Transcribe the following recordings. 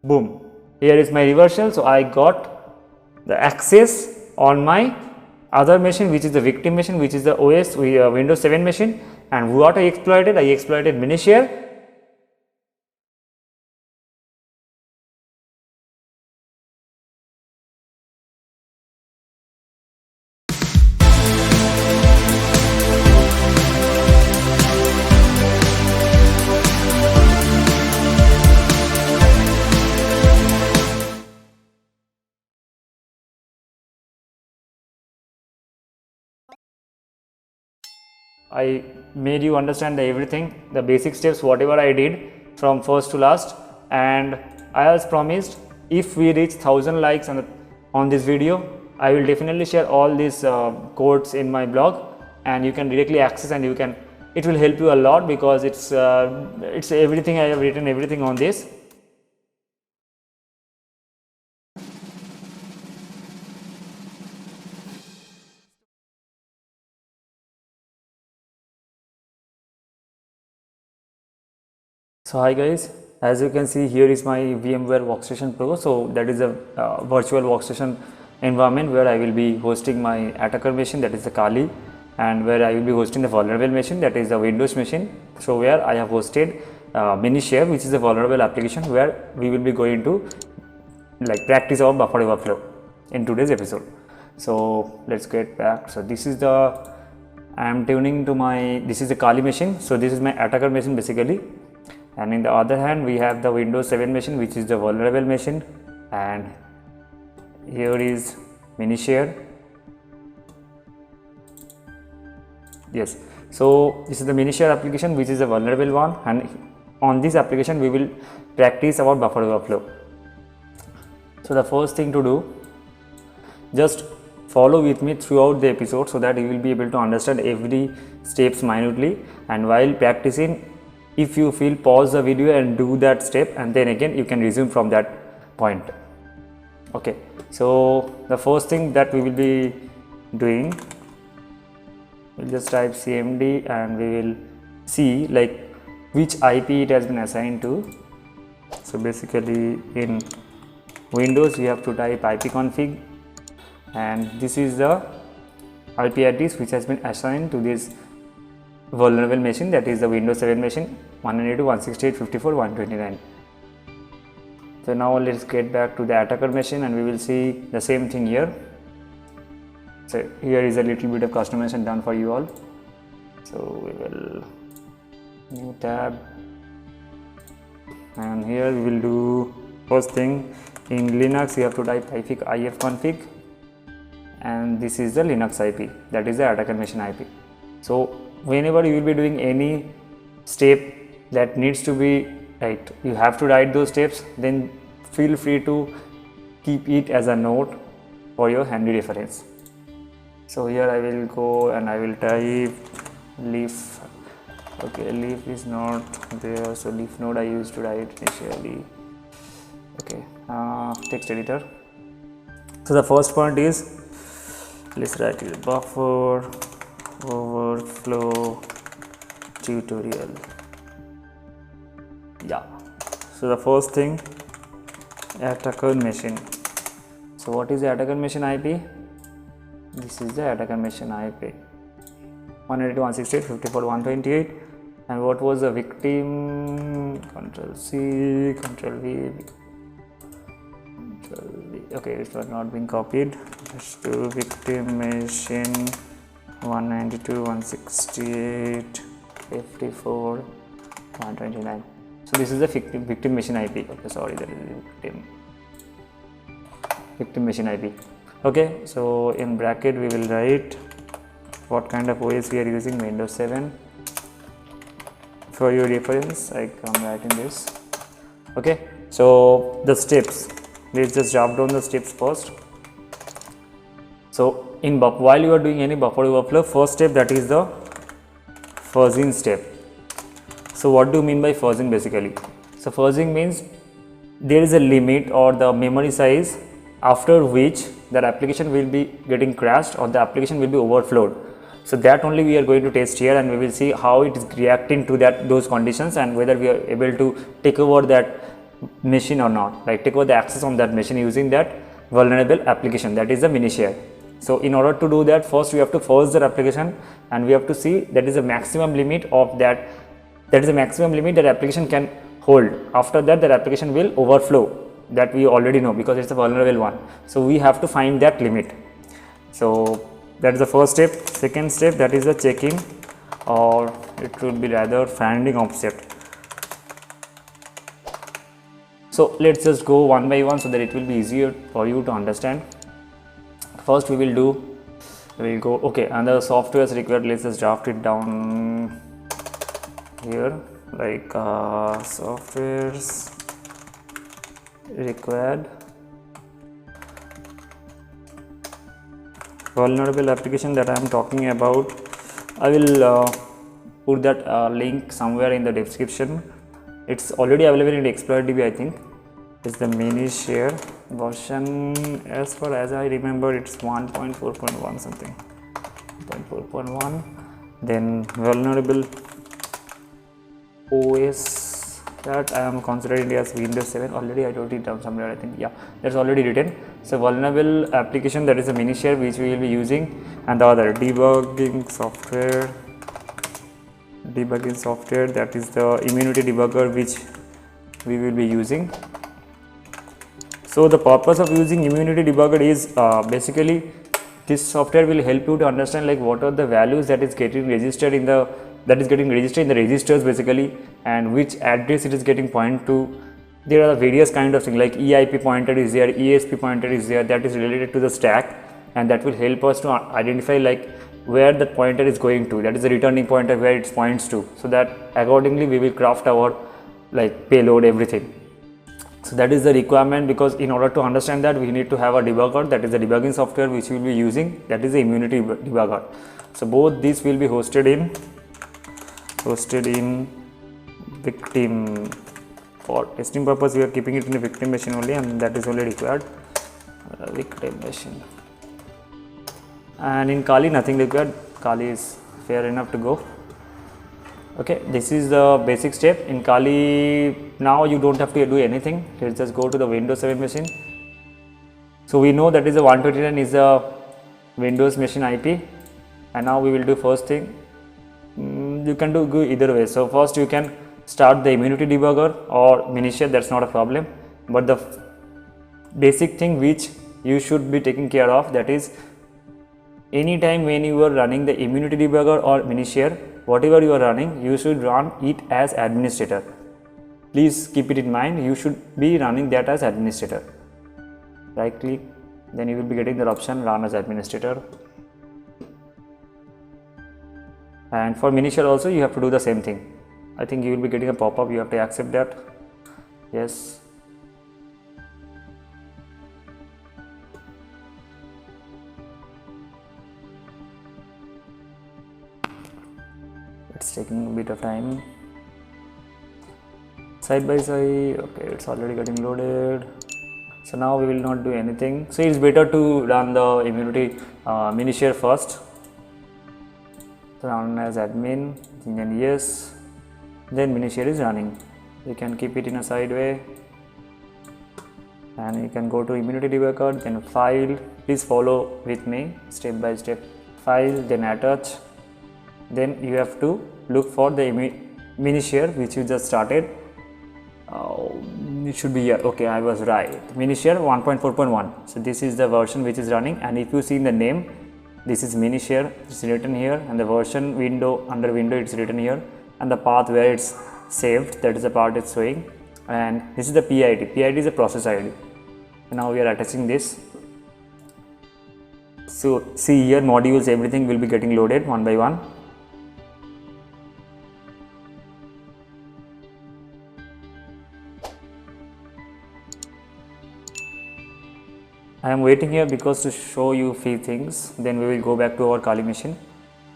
Boom, here is my reversal. So I got the access on my other machine, which is the victim machine, which is the OS Windows 7 machine. And what I exploited Minishare. I made you understand everything, the basic steps, whatever I did from first to last. And I as promised, if we reach 1000 likes on this video, I will definitely share all these codes in my blog, and you can directly access, and it will help you a lot, because it's everything. I have written everything on this. So hi guys, as you can see, here is my VMware Workstation Pro. So that is a virtual workstation environment where I will be hosting my attacker machine, that is the Kali, and where I will be hosting the vulnerable machine, that is the Windows machine. So where I have hosted Minishare, which is a vulnerable application where we will be going to practice our buffer overflow in today's episode. So let's get back. So this is I am tuning to this is the Kali machine. So this is my attacker machine basically. And in the other hand, we have the Windows 7 machine, which is the vulnerable machine, and here is Minishare. Yes, so this is the Minishare application, which is a vulnerable one, and on this application we will practice about buffer overflow. So the first thing to do, just follow with me throughout the episode so that you will be able to understand every steps minutely, and while practicing, if you feel, pause the video and do that step, and then again you can resume from that point. Okay, so the first thing that we will be doing, we'll just type cmd and we will see which IP it has been assigned to. So basically in Windows we have to type ipconfig, and this is the IP address which has been assigned to this vulnerable machine, that is the Windows 7 machine, 192.168.54.129. So now let's get back to the attacker machine and we will see the same thing here. So here is a little bit of customization done for you all. So we will new tab, and here we will do first thing. In Linux you have to type ifconfig, and this is the Linux IP, that is the attacker machine IP. So whenever you will be doing any step that needs to be you have to write those steps, then feel free to keep it as a note for your handy reference. So here I will go and I will type leaf. Okay, leaf is not there, so leaf node I used to write initially. Okay, text editor. So the first point is, let's write it, buffer overflow tutorial. Yeah, so the first thing, attacker machine. So what is the attacker machine IP? This is the attacker machine IP, 192.168.54.128. and what was the victim? Control C, Control V, okay, it was not being copied. Just do victim machine 192.168.54.129. So this is the victim machine IP. Okay, sorry, that is victim machine IP. Okay, so in bracket we will write what kind of OS we are using, Windows 7. For your reference, I come writing this. Okay, so the steps, let's just jot down the steps first. So while you are doing any buffer overflow, first step, that is the fuzzing step. So what do you mean by fuzzing basically? So fuzzing means there is a limit or the memory size after which that application will be getting crashed or the application will be overflowed. So that only we are going to test here, and we will see how it is reacting to those conditions and whether we are able to take over that machine or not, like take over the access on that machine using that vulnerable application, that is the mini-share. So in order to do that, first we have to force that application, and we have to see that is the maximum limit of that, that is the maximum limit that application can hold. After that, that application will overflow, that we already know because it's a vulnerable one. So we have to find that limit. So that is the first step. Second step, that is the checking, or it would be rather finding offset. So let's just go one by one so that it will be easier for you to understand. First we will go, okay, and the software is required. Let's just draft it down here, like softwares required vulnerable application that I am talking about. I will put that link somewhere in the description. It's already available in ExploitDB, I think. It's the mini-share version. As far as I remember, it's 1.4.1 something, 1.4.1. Then vulnerable OS, that I am considering as Windows 7. Already I wrote it down somewhere, I think. Yeah, that's already written. So vulnerable application, that is a mini-share which we will be using, and the other debugging software, that is the immunity debugger which we will be using. So the purpose of using immunity debugger is basically this software will help you to understand like what are the values that is getting registered in the registers basically, and which address it is getting point to. There are various kind of things like EIP pointer is there, ESP pointer is there, that is related to the stack, and that will help us to identify like where that pointer is going to, that is the returning pointer where it points to, so that accordingly we will craft our like payload, everything. So that is the requirement, because in order to understand that we need to have a debugger, that is the debugging software which we will be using, that is the immunity debugger. So both these will be hosted in victim. For testing purpose we are keeping it in a victim machine only, and that is only required, victim machine. And in Kali nothing required, Kali is fair enough to go. Okay, this is the basic step in Kali. Now you don't have to do anything. Let's just go to the Windows 7 machine. So we know that is a 129 is a Windows machine IP, and now we will do first thing. You can go either way. So first you can start the immunity debugger or mini-share, that's not a problem, but the basic thing which you should be taking care of, that is anytime when you are running the immunity debugger or mini-share, whatever you are running, you should run it as administrator. Please keep it in mind, you should be running that as administrator. Right click, then you will be getting the option run as administrator. And for mini-share also you have to do the same thing. I think you will be getting a pop-up, you have to accept that. Yes. It's taking a bit of time. Side by side, okay, it's already getting loaded. So now we will not do anything. So it's better to run the immunity mini-share first. Run as admin, then yes, then mini-share is running. You can keep it in a side way, and you can go to immunity debugger, then file. Please follow with me step by step. File, then attach. Then you have to look for the mini-share which you just started. It should be here. Okay, I was right. Mini-share 1.4.1. So this is the version which is running, and if you see in the name, this is mini-share, it's written here, and the version window, under window it's written here, and the path where it's saved, that is the part it's showing, and this is the PID. PID is a process ID. And now we are attaching this. So see here, modules, everything will be getting loaded one by one. I am waiting here because to show you few things, then we will go back to our Kali machine.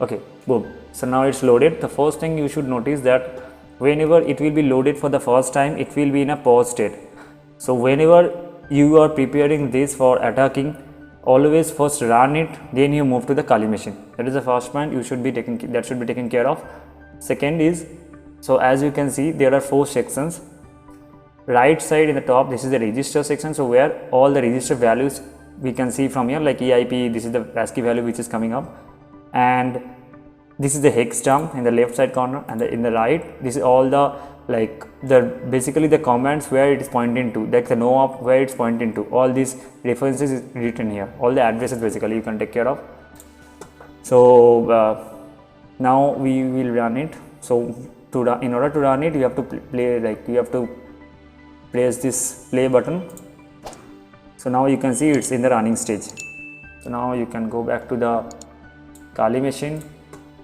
Okay, boom. So now it's loaded. The first thing you should notice that whenever it will be loaded for the first time, it will be in a pause state. So whenever you are preparing this for attacking, always first run it, then you move to the Kali machine. That is the first point you should be taken care of. Second is, so as you can see, there are 4 sections. right side in the top, this is the register section. So where all the register values we can see from here, like EIP, this is the ASCII value which is coming up, and this is the hex dump in the left side corner, and in the right, this is all the basically the commands where it is pointing to, like the no op where it's pointing to. All these references is written here, all the addresses basically you can take care of. So now we will run it. So in order to run it, you have to play, like you have to press this play button. So now you can see it's in the running stage. So now you can go back to the Kali machine.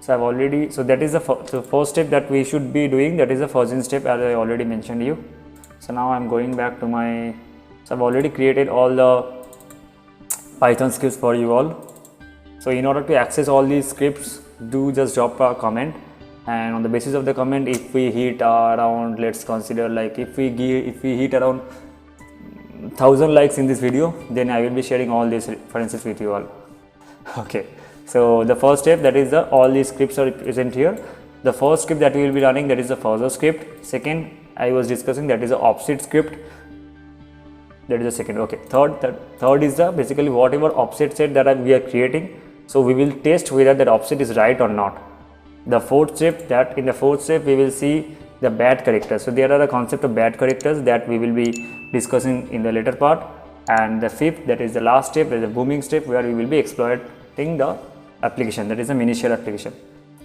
So I've already, so that is the first step that we should be doing, that is the forging step, as I already mentioned you. So now I'm going back to my, so I've already created all the Python scripts for you all. So in order to access all these scripts, do just drop a comment, and on the basis of the comment, if we hit around, let's consider like if we hit around 1000 likes in this video, then I will be sharing all these references with you all. Okay, so the first step, that is all these scripts are present here. The first script that we will be running, that is the further script. Second, I was discussing, that is the offset script. That is the second. Okay, third is the basically whatever offset set that we are creating. So we will test whether that offset is right or not. The fourth step, that in the fourth step we will see the bad characters. So there are the concept of bad characters that we will be discussing in the later part. And the fifth, that is the last step, is the booming step, where we will be exploiting the application, that is the Minishare application.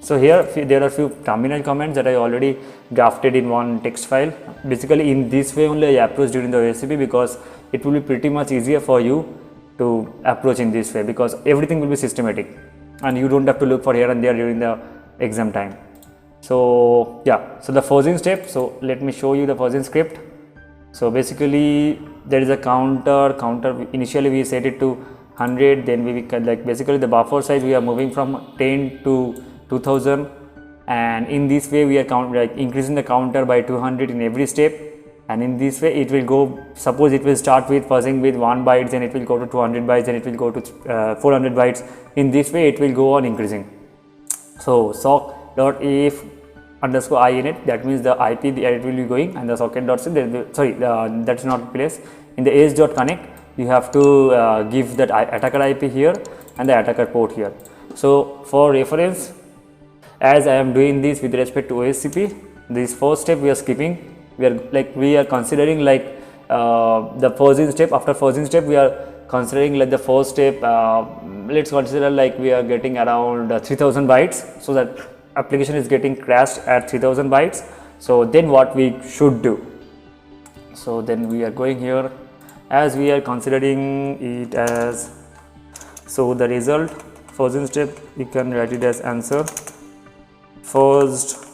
So here there are few terminal commands that I already drafted in one text file. Basically in this way only I approach during the OSCP, because it will be pretty much easier for you to approach in this way, because everything will be systematic and you don't have to look for here and there during the exam time. So yeah, so the forging step, so let me show you the forging script. So basically there is a counter, initially we set it to 100, then we can, like basically the buffer size we are moving from 10 to 2000, and in this way we are increasing the counter by 200 in every step. And in this way it will go, suppose it will start with fuzzing with 1 byte, then it will go to 200 bytes, then it will go to 400 bytes. In this way it will go on increasing. So sock.if underscore init, that means the IP that it will be going, and the socket.c, that's not place. In the edge.connect you have to give that attacker IP here and the attacker port here. So for reference, as I am doing this with respect to OSCP, this first step we are skipping. We are considering like the forging step. After forging step we are considering like the first step, let's consider like we are getting around 3000 bytes, so that application is getting crashed at 3000 bytes. So then what we should do, so then we are going here, as we are considering it as, so the result forging step you can write it as answer first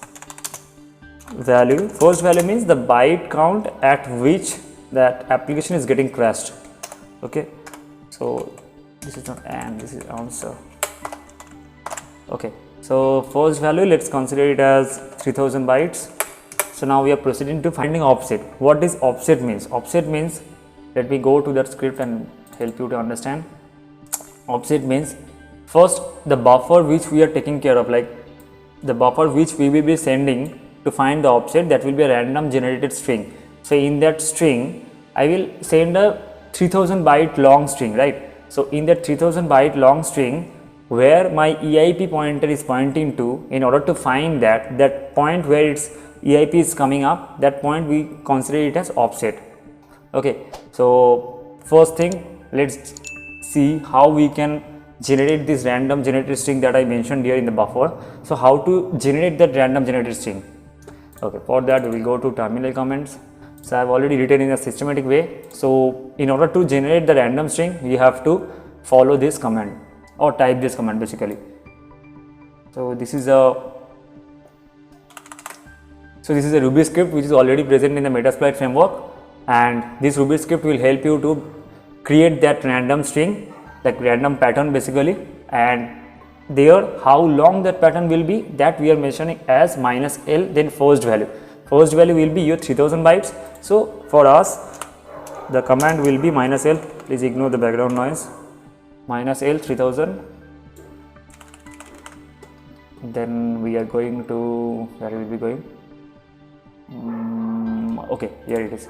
value. First value means the byte count at which that application is getting crashed. Okay, so this is not and, this is answer. Okay, so first value, let's consider it as 3000 bytes. So now we are proceeding to finding offset. What is offset means? Offset means, let me go to that script and help you to understand. Offset means, first the buffer which we are taking care of, like the buffer which we will be sending to find the offset, that will be a random generated string. So in that string I will send a 3000 byte long string, right? So in that 3000 byte long string, where my EIP pointer is pointing to, in order to find that point where its EIP is coming up, that point we consider it as offset. Okay, so first thing, let's see how we can generate this random generated string that I mentioned here in the buffer. So how to generate that random generated string? Okay, for that we will go to terminal commands. So I have already written in a systematic way. So in order to generate the random string, you have to follow this command or type this command basically. So this is a Ruby script which is already present in the Metasploit framework, and this Ruby script will help you to create that random string, like random pattern basically, and there how long that pattern will be, that we are mentioning as -l, then first value. First value will be your 3000 bytes. So for us the command will be -l, please ignore the background noise, -l 3000. Then we are going to, where will be going? Okay, here it is.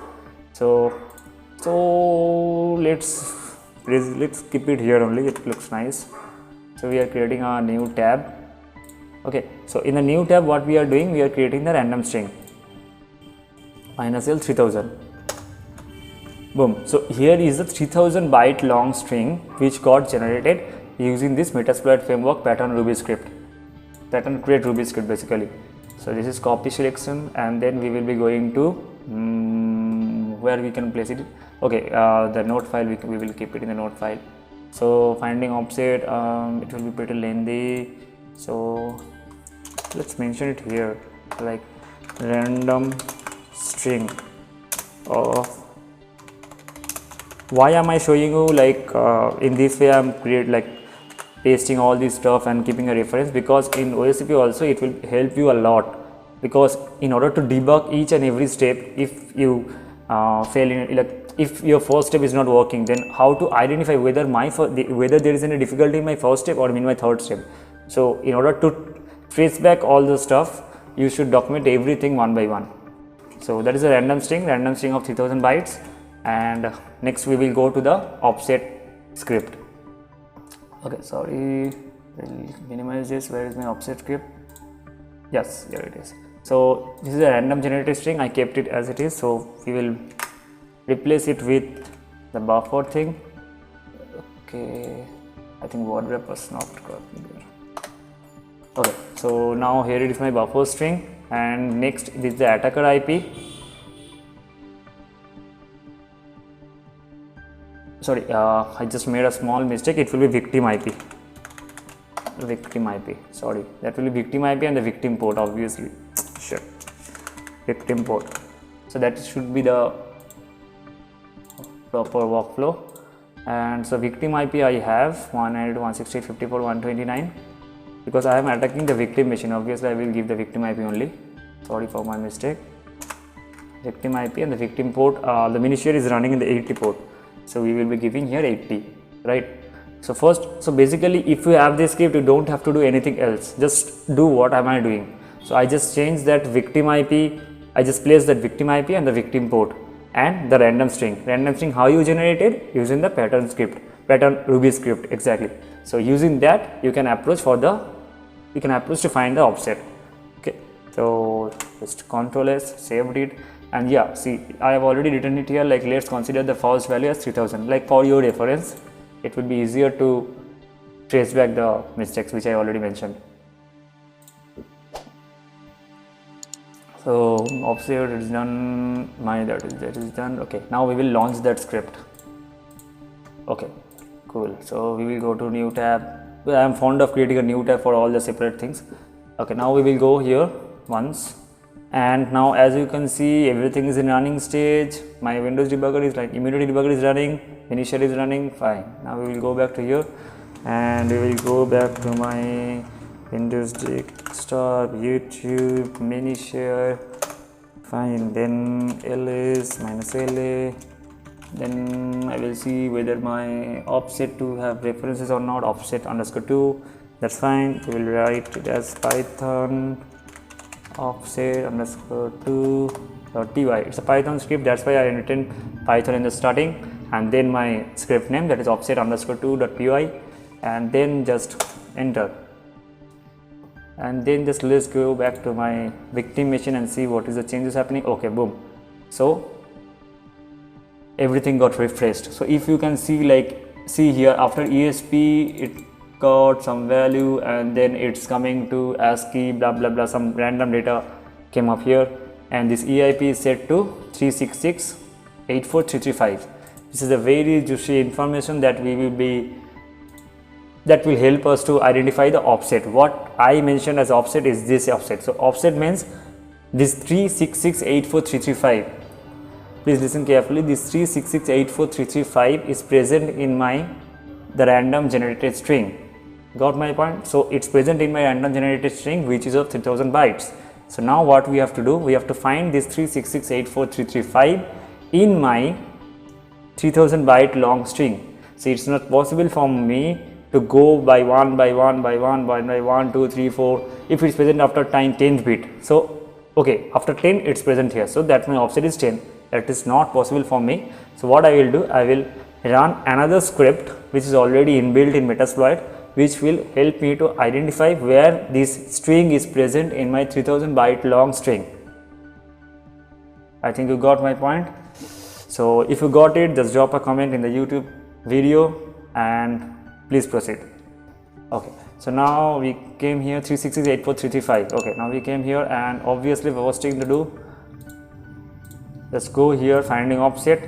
So let's keep it here only, it looks nice. So we are creating a new tab. Okay, so in the new tab what we are doing, we are creating the random string -l 3000. Boom. So here is the 3000 byte long string which got generated using this Metasploit framework pattern Ruby script, pattern create Ruby script basically. So this is copy selection, and then we will be going to where we can place it. Okay, the node file, we will keep it in the node file. So finding offset, it will be pretty lengthy, so let's mention it here like random string of. Why am I showing you like in this way? I'm pasting all this stuff and keeping a reference, because in OSCP also it will help you a lot, because in order to debug each and every step, if you fail in, like if your first step is not working, then how to identify whether whether there is any difficulty in my first step or in my third step. So in order to trace back all the stuff, you should document everything one by one. So that is a random string of 3000 bytes. And next we will go to the offset script. Okay, sorry, we'll minimize this. Where is my offset script? Yes, here it is. So this is a random generated string, I kept it as it is, so we will replace it with the buffer thing. Okay, I think word wrap was not correct. Okay, so now here it is my buffer string, and next this is the attacker IP. Sorry, I just made a small mistake. It will be victim IP. Sorry, that will be victim IP and the victim port, obviously. Sure, victim port. So that should be the proper workflow. And so victim IP I have 192.168.54.129, because I am attacking the victim machine. Obviously, I will give the victim IP only. Sorry for my mistake. Victim IP and the victim port. The Minisaur is running in the 80 port. So we will be giving here 80, right? So basically if you have this script, you don't have to do anything else. Just do what am I doing. So I just changed that victim IP. I just placed that victim IP and the victim port and the random string. Random string how you generated? Using the pattern Ruby script, exactly. So using that you can approach to find the offset. Okay, so just Ctrl S, saved it. And yeah, see, I have already written it here, like let's consider the false value as 3000. Like for your reference, it would be easier to trace back the mistakes which I already mentioned. So offset is done, that is done. Okay, now we will launch that script. Okay, cool. So we will go to new tab. Well, I am fond of creating a new tab for all the separate things. Okay, now we will go here once. And now as you can see, everything is in running stage. My Windows debugger is like immediately debugger is running, Minisaur is running, fine. Now we will go back to here and we will go back to my Windows desktop, YouTube, Minisaur, fine. Then ls -la, then I will see whether my offset to have references or not. Offset _2, that's fine. We will write it as Python offset _2.py. It's a Python script, that's why I written Python in the starting, and then my script name, that is offset _2.py, and then just enter. And then just let's go back to my victim machine and see what is the changes happening. Okay, boom. So everything got refreshed. So if you can see, see here after ESP it got some value, and then it's coming to ASCII, blah blah blah, some random data came up here, and this EIP is set to 366.84335. This is a very juicy information that will help us to identify the offset. What I mentioned as offset is this offset. So offset means this 366.84335. Please listen carefully. This 366.84335 is present in the random generated string. Got my point? So it's present in my random generated string, which is of 3000 bytes. So now what we have to do, we have to find this 366.84335 in my 3000 byte long string. So it's not possible for me to go by one by one, 2, 3, 4 if it's present after 10th bit. So okay, after 10 it's present here, so that my offset is 10. that is not possible for me. So what I will do, I will run another script which is already inbuilt in Metasploit, which will help me to identify where this string is present in my 3000 byte long string. I think you got my point. So if you got it, just drop a comment in the YouTube video and please proceed. Okay, so now we came here 366.84335. Okay, now we came here, and obviously the first thing to do, let's go here, finding offset.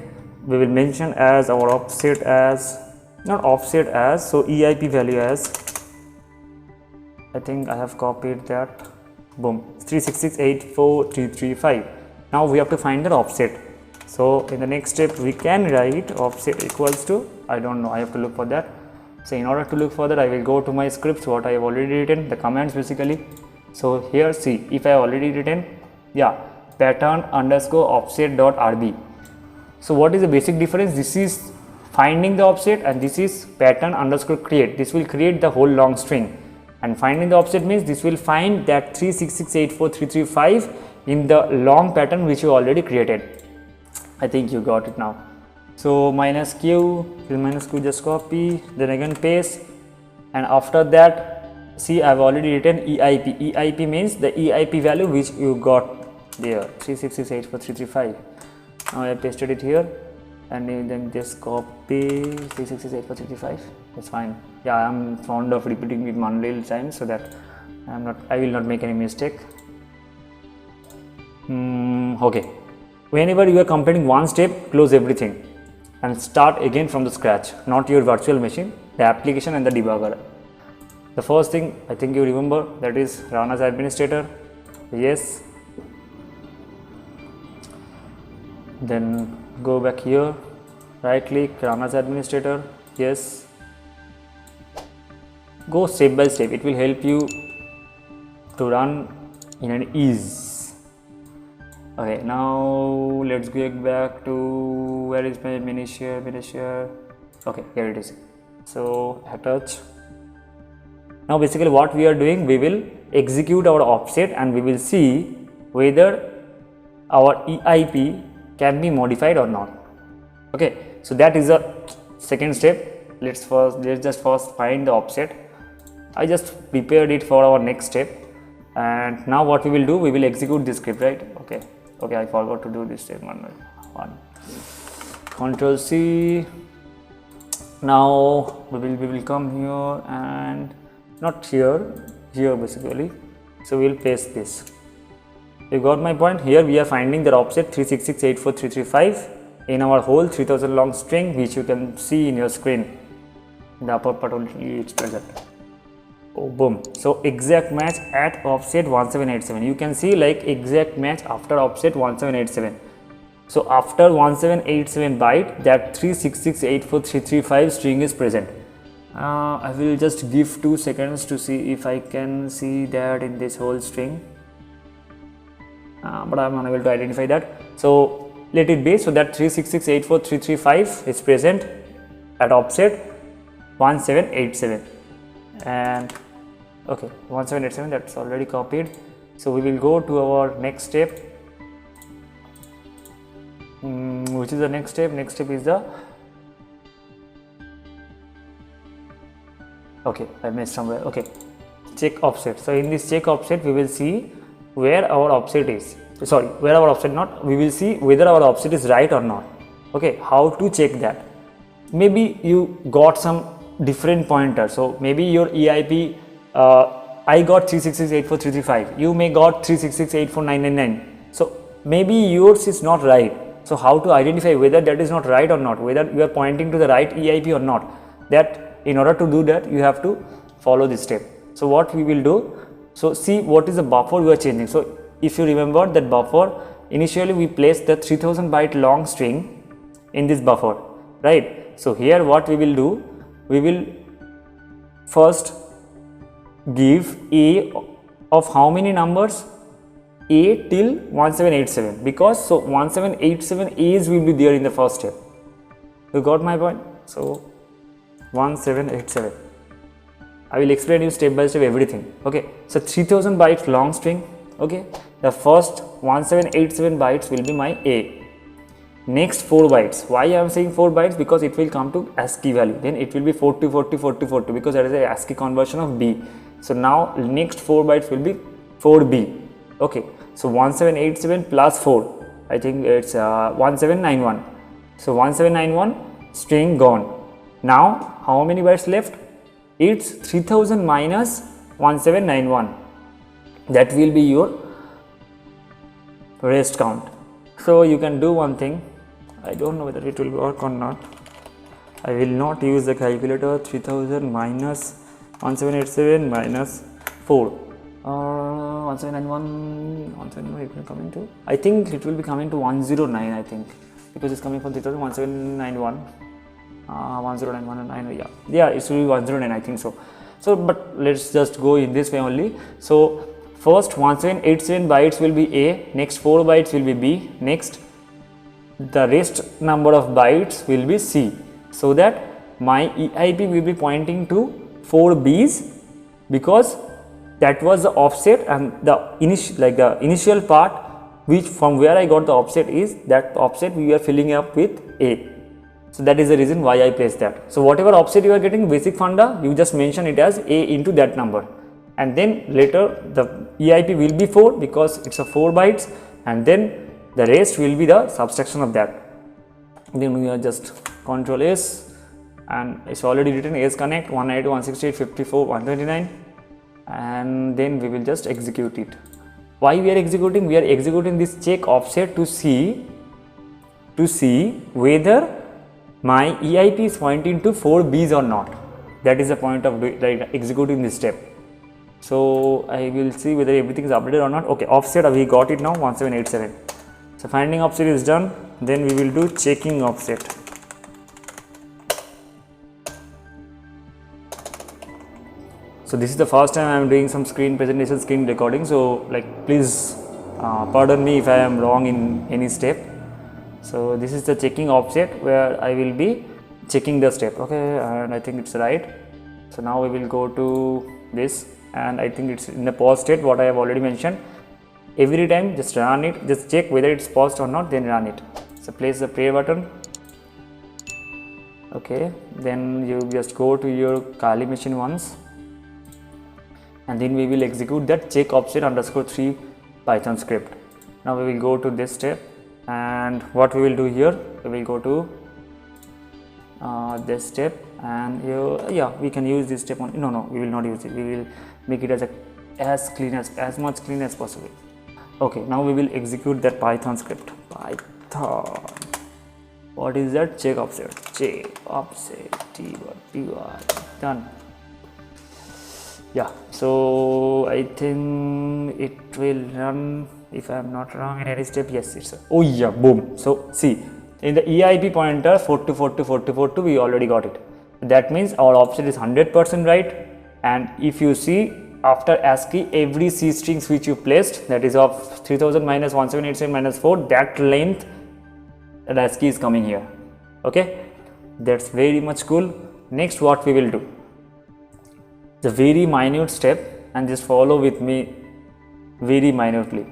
We will mention as our offset as, not offset as, so EIP value as, I think I have copied that, boom, 366.84335. Now we have to find the offset. So in the next step we can write offset equals to, I don't know, I have to look for that. So in order to look for that, I will go to my scripts, what I have already written, the commands basically. So here see, if I have already written, yeah, pattern underscore offset dot rb. So what is the basic difference? This is finding the offset and this is pattern underscore create. This will create the whole long string, and finding the offset means this will find that 366.84335 in the long pattern which you already created. I think you got it now. So minus q, just copy, then again paste, and after that see I have already written EIP. EIP means the EIP value which you got there, 366.84335. Now I have pasted it here, and then just copy 366.84335. That's fine. Yeah, I am fond of repeating it multiple times so that I will not make any mistake. Okay, whenever you are completing one step, close everything and start again from the scratch, not your virtual machine, the application and the debugger. The first thing I think you remember, that is run as administrator. Yes. Then go back here, right click, run as administrator. Yes. Go step by step, it will help you to run in an ease. Okay, now let's go back to, where is my miniature? Okay, here it is. So attach. Now basically what we are doing, we will execute our offset and we will see whether our EIP can be modified or not. Okay, so that is the second step. Let's just first find the offset. I just prepared it for our next step, and now what we will do, we will execute this script, right? Okay, I forgot to do this step one. Control C. Now we will come here and not here basically. So we will paste this. You got my point? Here we are finding the offset 366.84335 in our whole 3000 long string, which you can see in your screen. In the upper part only it's present. Oh, boom. So exact match at offset 1787. You can see like exact match after offset 1787. So after 1787 byte, that 366.84335 string is present. I will just give 2 seconds to see if I can see that in this whole string. But I am unable to identify that. So let it be. So that 366.84335 is present at offset 1787. And okay, 1787, that's already copied. So we will go to our next step. Which is the next step? Next step is the, okay, I missed somewhere. Okay, check offset. So in this check offset, we will see where our offset is. Sorry, where our offset not. We will see whether our offset is right or not. Okay, how to check that? Maybe you got some different pointer. So maybe your EIP, I got 366.84335. You may got 366.84999. So maybe yours is not right. So how to identify whether that is not right or not, whether you are pointing to the right EIP or not? That in order to do that, you have to follow this step. So what we will do, so see what is the buffer we are changing. So if you remember that buffer, initially we placed the 3000 byte long string in this buffer, right? So here what we will do, we will first give A of how many numbers? A till 1787, because so 1787 A's will be there in the first step. You got my point? So 1787. I will explain you step by step everything. Okay, so 3000 bytes long string. Okay, the first 1787 bytes will be my A. next 4 bytes. Why I am saying 4 bytes? Because it will come to ASCII value, then it will be 40 40 40 40 because that is a ASCII conversion of B. So now next 4 bytes will be 4B. Okay, so 1787 plus 4, I think it's 1791. So 1791 string gone. Now how many bytes left? It's 3000 minus 1791. That will be your rest count. So you can do one thing. I don't know whether it will work or not. I will not use the calculator. 3000 minus 1787 minus 4 1791, 1791 it will come into, I think it will be coming to 109, I think, because it's coming from 3000 1791 1091 yeah it will be 109, I think so. So but let's just go in this way only. So first 1787 bytes will be A, next 4 bytes will be B, next the rest number of bytes will be C, so that my EIP will be pointing to 4 B's because that was the offset, and the initial part which from where I got the offset is that offset we are filling up with A. So that is the reason why I placed that. So whatever offset you are getting, basic funda, you just mention it as A into that number, and then later the EIP will be 4 because it's a 4 bytes, and then the rest will be the subtraction of that. Then we are just Control S, and it's already written S connect 192 168 54 129, and then we will just execute it. Why we are executing? We are executing this check offset to see whether my EIP is pointing to 4 B's or not. That is the point of executing this step. So I will see whether everything is updated or not. Okay, offset we got it now 1787. So finding offset is done. Then we will do checking offset. So this is the first time I am doing some screen presentation, screen recording. So please pardon me if I am wrong in any step. So this is the checking offset where I will be checking the step. Okay, and I think it's right. So now we will go to this, and I think it's in the pause state, what I have already mentioned. Every time just run it, just check whether it's paused or not, then run it. So place the play button. Okay, then you just go to your Kali machine once, and then we will execute that check offset _3 Python script. Now we will go to this step, and what we will do here, we will go to this step, and here we can use this step on. No, we will not use it. We will make it as much clean as possible. Okay, now we will execute that Python script. Python, what is that? Check offset, done. Yeah, so I think it will run, if I am not wrong in any step. Yes, it's oh yeah, boom. So see, in the EIP pointer 424242 we already got it. That means our offset is 100% right. And if you see, after ASCII, every C strings which you placed, that is of 3000 minus 1787 minus 4, that length that ASCII is coming here. Okay, that's very much cool. Next, what we will do, the very minute step, and just follow with me very minutely.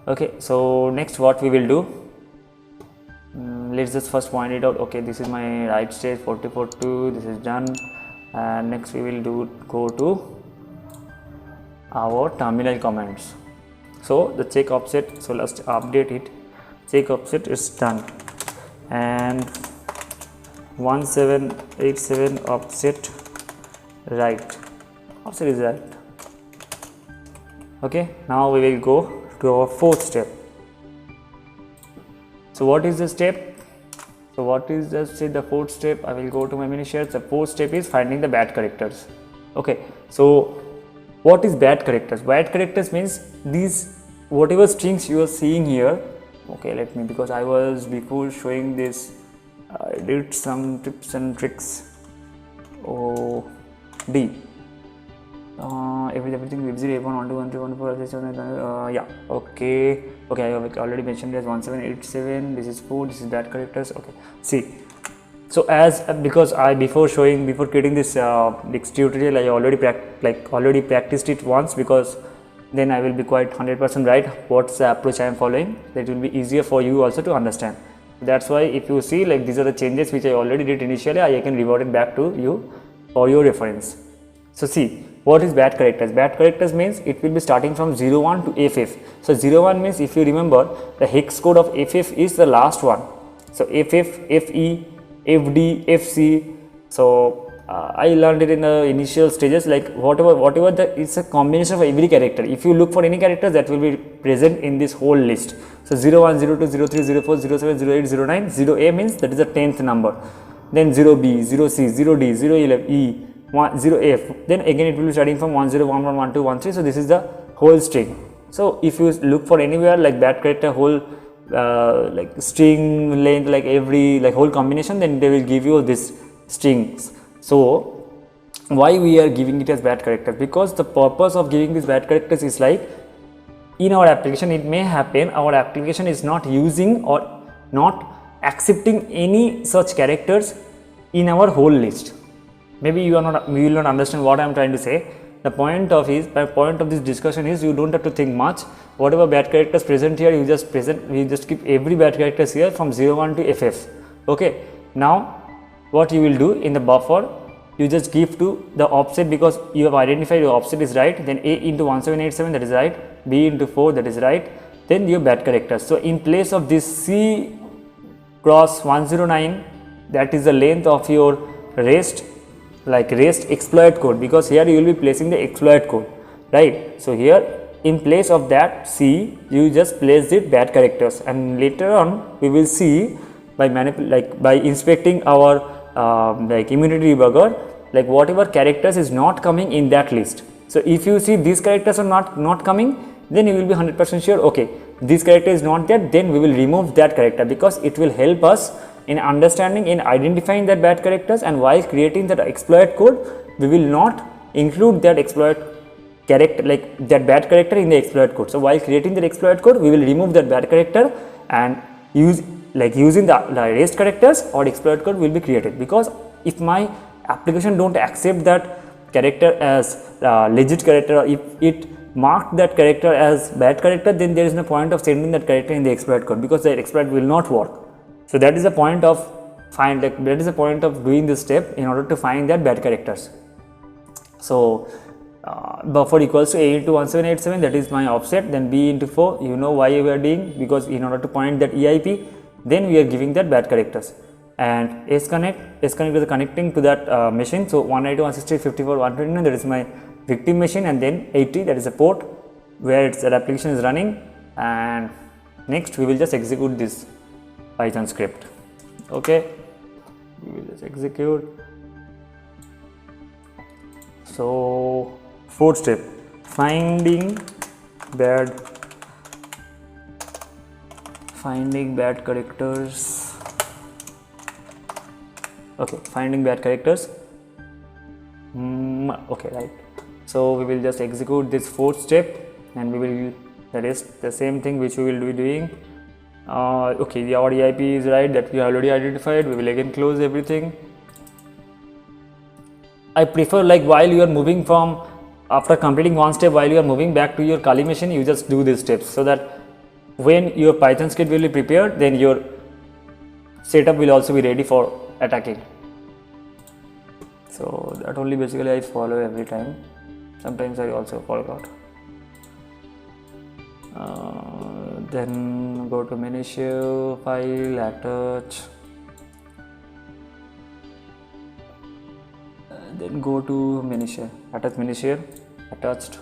Okay, so next what we will do, let's just first point it out. Okay, this is my right stage 4042, this is done, and next we will go to our terminal commands. So the check offset, so let's update it. Check offset is done, and 1787 offset right, offset is right. Okay, now we will go to our fourth step. So what is the step? So what is the fourth step? I will go to my mini shares. The fourth step is finding the bad characters. Okay, so what is bad characters? Bad characters means these whatever strings you are seeing here. Okay, let me, because I was before showing this, I did some tips and tricks. Everything web 0 a1 1 2 1 3 1 4 7 yeah, okay, I have already mentioned it as 1787. This is 4, this is that characters. Okay, see, so because I before creating this tutorial, I already practiced it once, because then I will be quite 100% right what's the approach I am following. That will be easier for you also to understand. That's why if you see, like, these are the changes which I already did initially, I can revert it back to you for your reference. So see, what is bad characters? Bad characters means it will be starting from 01 to FF. So 01 means, if you remember, the hex code of FF is the last one. So FF, FE, FD, FC. So I learned it in the initial stages, like whatever it's a combination of every character. If you look for any character, that will be present in this whole list. So 01, 02, 03, 04, 07, 08, 09, 0A means that is the 10th number. Then 0B, 0C, 0D, 0E, 0F. Then again it will be starting from 10, 11, 12, 13. So this is the whole string. So if you look for anywhere like bad character whole like string length, like every like whole combination, then they will give you this strings. So why we are giving it as bad character? Because the purpose of giving these bad characters is like, in our application it may happen our application is not using or not accepting any such characters in our whole list. Maybe you will not understand what I am trying to say. The point of this discussion is, you don't have to think much. Whatever bad characters present here, you just keep every bad characters here from 01 to FF. Okay. Now what you will do in the buffer, you just give to the offset, because you have identified your offset is right. Then A into 1787, that is right. B into 4, that is right. Then your bad characters. So in place of this C cross 109, that is the length of your REST, like REST exploit code, because here you will be placing the exploit code, right? So here in place of that C, you just place the bad characters, and later on we will see by by inspecting our like immunity debugger, like whatever characters is not coming in that list. So if you see these characters are not coming, then you will be 100% sure, okay, this character is not there, then we will remove that character, because it will help us in understanding, in identifying that bad characters. And while creating that exploit code, we will not include that exploit character, like that bad character, in the exploit code. So while creating that exploit code, we will remove that bad character and using the REST characters or exploit code will be created. Because if my application don't accept that character as legit character, or if it marked that character as bad character, then there is no point of sending that character in the exploit code, because the exploit will not work. So that is the point of doing this step in order to find that bad characters. So buffer equals to A into 1787, that is my offset. Then B into 4, you know why we are doing, because in order to point that EIP, then we are giving that bad characters. And SConnect is connecting to that machine. So 192.168.54.129, that is my victim machine, and then 80, that is a port where that application is running. And next we will just execute this Python script. Okay, we will just execute. So fourth step, finding bad characters. Okay, finding bad characters. Okay, right. So we will just execute this fourth step, and we will, that is the same thing which we will be doing. Okay, our EIP is right, that we already identified. We will again close everything. I prefer, like, while you are moving from, after completing one step, while you are moving back to your Kali machine, you just do these steps, so that when your Python script will be prepared, then your setup will also be ready for attacking. So that only basically I follow every time. Sometimes I also forgot. Then go to Minishare, file, attach. Then go to Minishare, attach Minishare, attached.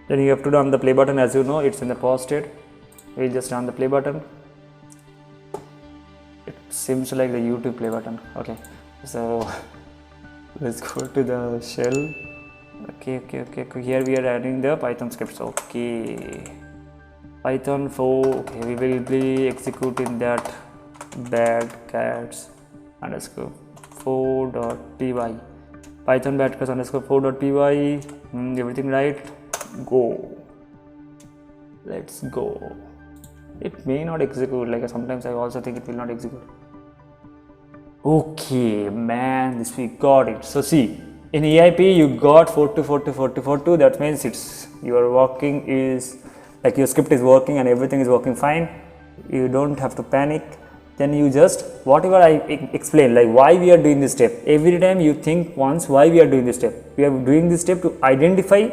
Then you have to run the play button. As you know, it's in the pause state. We'll just run the play button. It seems like the YouTube play button. Okay, so let's go to the shell. Okay. Here we are adding the Python scripts. Okay, Python 4. Okay, we will be executing that bad cats underscore 4.py. Python bad cats underscore 4.py. Everything right. Go. Let's go. It may not execute. Like sometimes I also think it will not execute. Okay, man, this we got it. So see, in EIP you got 424242. That means it's your working is like your script is working and everything is working fine. you don't have to panic. Then you just, whatever I explain, like why we are doing this step, every time you think once why we are doing this step. We are doing this step to identify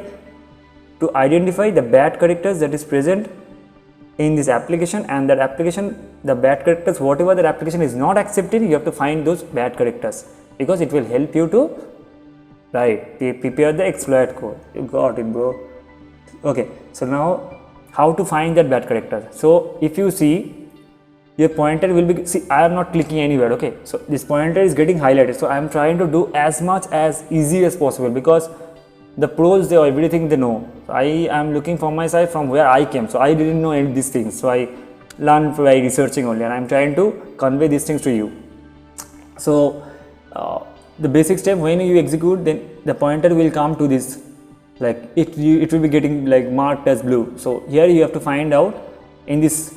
the bad characters that is present in this application, and that application, the bad characters, whatever that application is not accepting, you have to find those bad characters, because it will help you to prepare the exploit code. You got it, bro. Okay, so now how to find that bad character. So if you see, your pointer will be, see, I am not clicking anywhere. Okay, so this pointer is getting highlighted, so I am trying to do as much as easy as possible, because the pros, they everything they know. I am looking from my side, from where I came, so I didn't know any of these things, so I learned by researching only, and I am trying to convey these things to you. So the basic step, when you execute, then the pointer will come to this, like it will be getting like marked as blue. So here you have to find out in this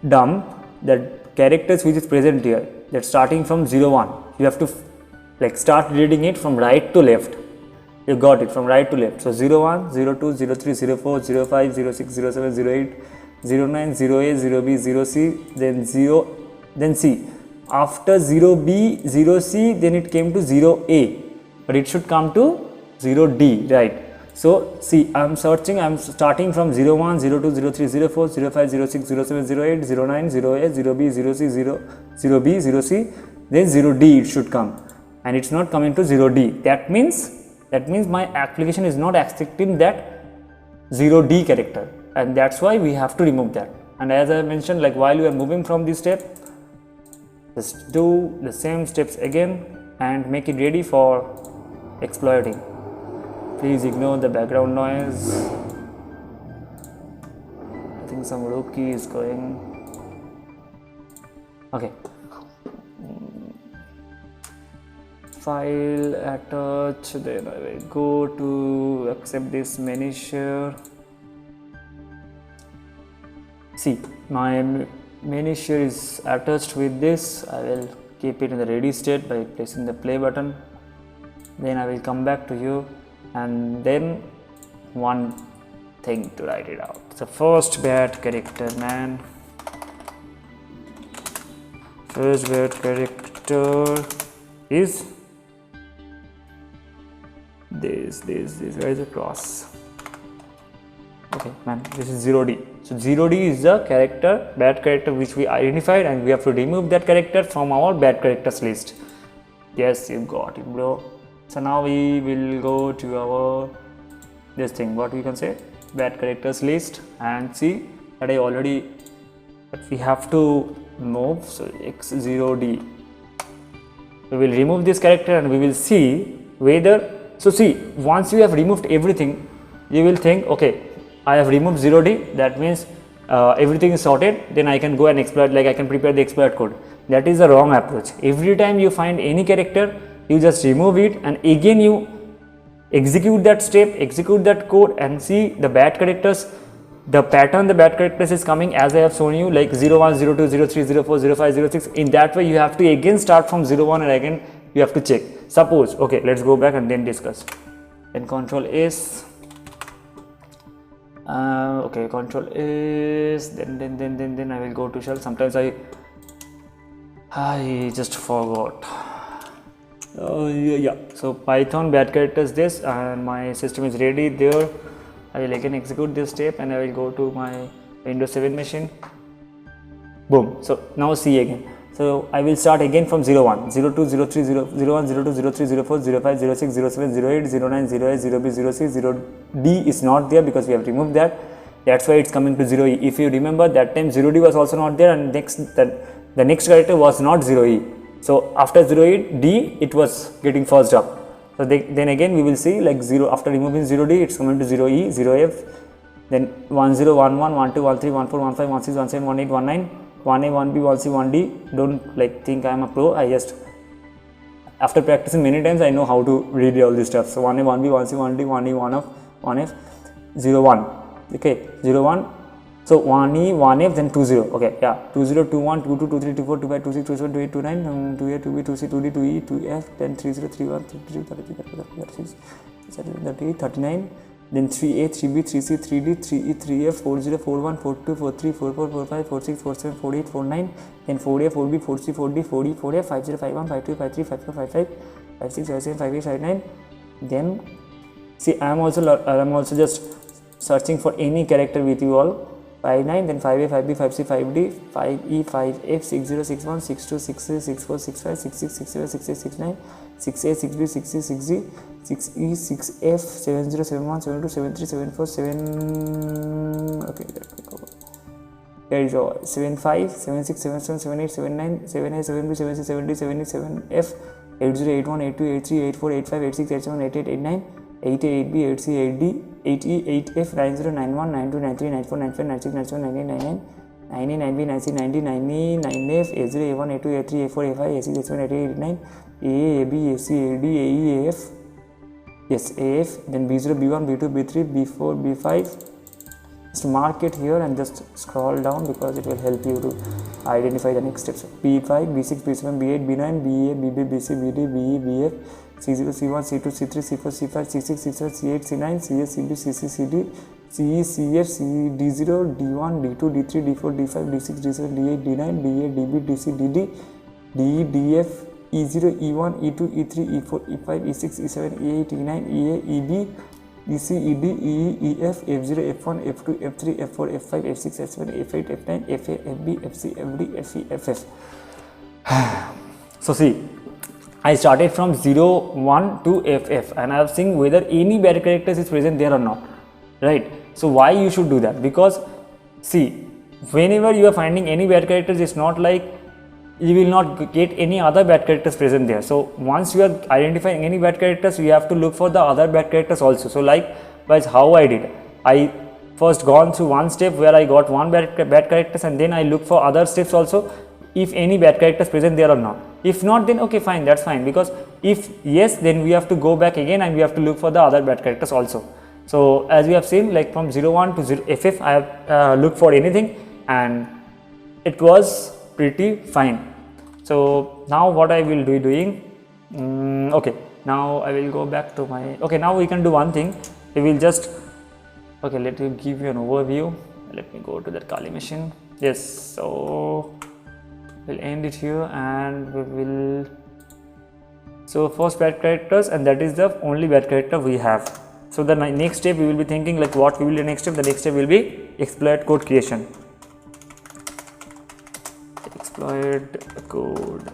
dump that characters which is present here, that starting from 0 1, you have to like start reading it from right to left. You got it, from right to left. So 0 1, 0 2, 0 3, 0 4, 0 5, 0 6, 0 7, 0 8, 0 9, 0 A, 0 B, 0 C, then 0, then C. After 0B, 0C, then it came to 0A, but it should come to 0D, right? So see, I am searching, I am starting from 0 1, 0 2, 0 3, 0 4, 0 5, 0 6, 0 7, 0 8, 0 9, 0 A, 0 B, 0 C, 0 B, 0 C, then 0D it should come, and it's not coming to 0D. That means my application is not accepting that 0D character, and that's why we have to remove that. And as I mentioned, like while you are moving from this step, just do the same steps again and make it ready for exploiting. Please ignore the background noise. I think some rookie is going. Okay. File attach, then I will go to accept this menu share. See, my menu share is attached with this. I will keep it in the ready state by pressing the play button. Then I will come back to you, and then one thing to write it out. The first bad character, man. First bad character is this, where is the cross? Okay, man, this is 0D. So 0D is the bad character which we identified, and we have to remove that character from our bad characters list. Yes, you got it, bro. So now we will go to our this thing, what we can say, bad characters list, and see that I already, but we have to move. So X0D. We will remove this character and we will see whether. So see, once you have removed everything, you will think, okay, I have removed 0D, that means everything is sorted, then I can go and exploit, like I can prepare the exploit code. That is the wrong approach. Every time you find any character, you just remove it, and again you execute that step, execute that code, and see the bad characters, the pattern the bad characters is coming as I have shown you, like 0 1, 0 2, 0 3, 0 4, 0 5, 0 6. In that way you have to again start from 0 1, and again you have to check. Suppose, okay, let's go back and then discuss. Then Control S. Okay, Control S. Then I will go to shell. Sometimes I just forgot. Oh yeah. So Python bad characters this, and my system is ready there. I will again execute this step, and I will go to my Windows 7 machine. Boom. So now see again. So I will start again from 0 1, 0 2, 0 3, 0 1, 0 2, 0 3, 0 4, 0 5, 0 6, 0 7, 0 8, 0 9, 0 8, 0 B, 0 C, 0 D is not there because we have removed that. That's why it's coming to 0E. If you remember, that time 0D was also not there, and the next character was not 0E. So after 0E, D, it was getting fuzzed up. So then again we will see, like 0, after removing 0D, it's coming to 0E, 0F, then 10, 11, 12, 13, 14, 15, 16, 17, 18, 19, 1A, 1B, 1C, 1D. Don't like think I am a pro. I just, after practicing many times, I know how to read all this stuff. So 1A, 1B, 1C, 1D, 1E, 1F, 0, 1. Okay, 0, 1. So 1E, 1F, then 2, 0. Okay, yeah, 2, 0, 2, 1, 2, 2, 2, 3, 2, 4, 2, 5, 2, 6, 2, 7, 2, 8, 2, 9, 2A, 2B, 2C, 2D, 2E, 2F, then 3, 0, 3, 1, 3, 2, 33, 34, 36, 38, 39, then 3A, 3B, 3C, 3D, 3E, 3F, 40, 41, 42, 43, 44, 45, 46, 47, 48, 49, then 4A, 4B, 4C, 4D, 4E, 4F, 50, 51, 52, 53, 54, 55, 56, 57, 58, 59. Then see, I am also just searching for any character with you all. 59, then 5A, 5B, 5C, 5D, 5E, 5F, 60, 61, 62, 63, 64, 65, 66, 67, 68, 69, 6A, 6B, 6C, 6D, 6E, 6F, 70, 71, 72, 73, 74, 7. Okay, let me go. There is 75, 76, 77, 78, 79, 7A, 7B, 7C, 7D, 70, 7F, 80, 81, 82, 83, 84, 85, 86, 87, 88, 89, 88, 8B, 8C, 8D, 8E, 8F, 90, 91, 92, 93, 94, 95, 96, 97, 98, 99, 90, 9B, 90, 90, 90, 9F, A0, A1, A2, A3, A4, A5, A6, A7, A8, A9, AA, AB, AC, AD, AE, AF, yes, AF, then B0, B1, B2, B3, B4, B5. Just mark it here and just scroll down because it will help you to identify the next steps. B5, B6, B7, B8, B9, BA, BB, BC, BD, BE, BF, C0, C1, C2, C3, C4, C5, C6, C7, C8, C9, CS, CB, CC, CD, CE, CF, D0, D1, D2, D3, D4, D5, D6, D7, D8, D9, DA, DB, DC, DD, DE, DF, E0, E1, E2, E3, E4, E5, E6, E7, E8, E9, EA, EB, EC, ED, EE, EF, F0, F1, F2, F3, F4, F5, F6, F7, F8, F9, FA, FB, FC, FD, FE, FF. So see, I started from 0, 1 to FF and I have seen whether any bad characters is present there or not, right? So why you should do that? Because see, whenever you are finding any bad characters, it's not like you will not get any other bad characters present there. So once you are identifying any bad characters, you have to look for the other bad characters also. So likewise how I did, I first gone through one step where I got one bad characters and then I look for other steps also if any bad characters present there or not. If not, then okay, fine, that's fine, because if yes, then we have to go back again and we have to look for the other bad characters also. So as we have seen, like from 01 to FF, I have looked for anything and it was pretty fine. So now what I will be doing, okay, now I will go back to my, okay, now we can do one thing. We will just, okay, let me give you an overview. Let me go to that Kali machine. Yes, so we'll end it here and we will, so first bad characters, and that is the only bad character we have. So the next step we will be thinking like what we will do next step. The next step will be exploit code creation. Exploit code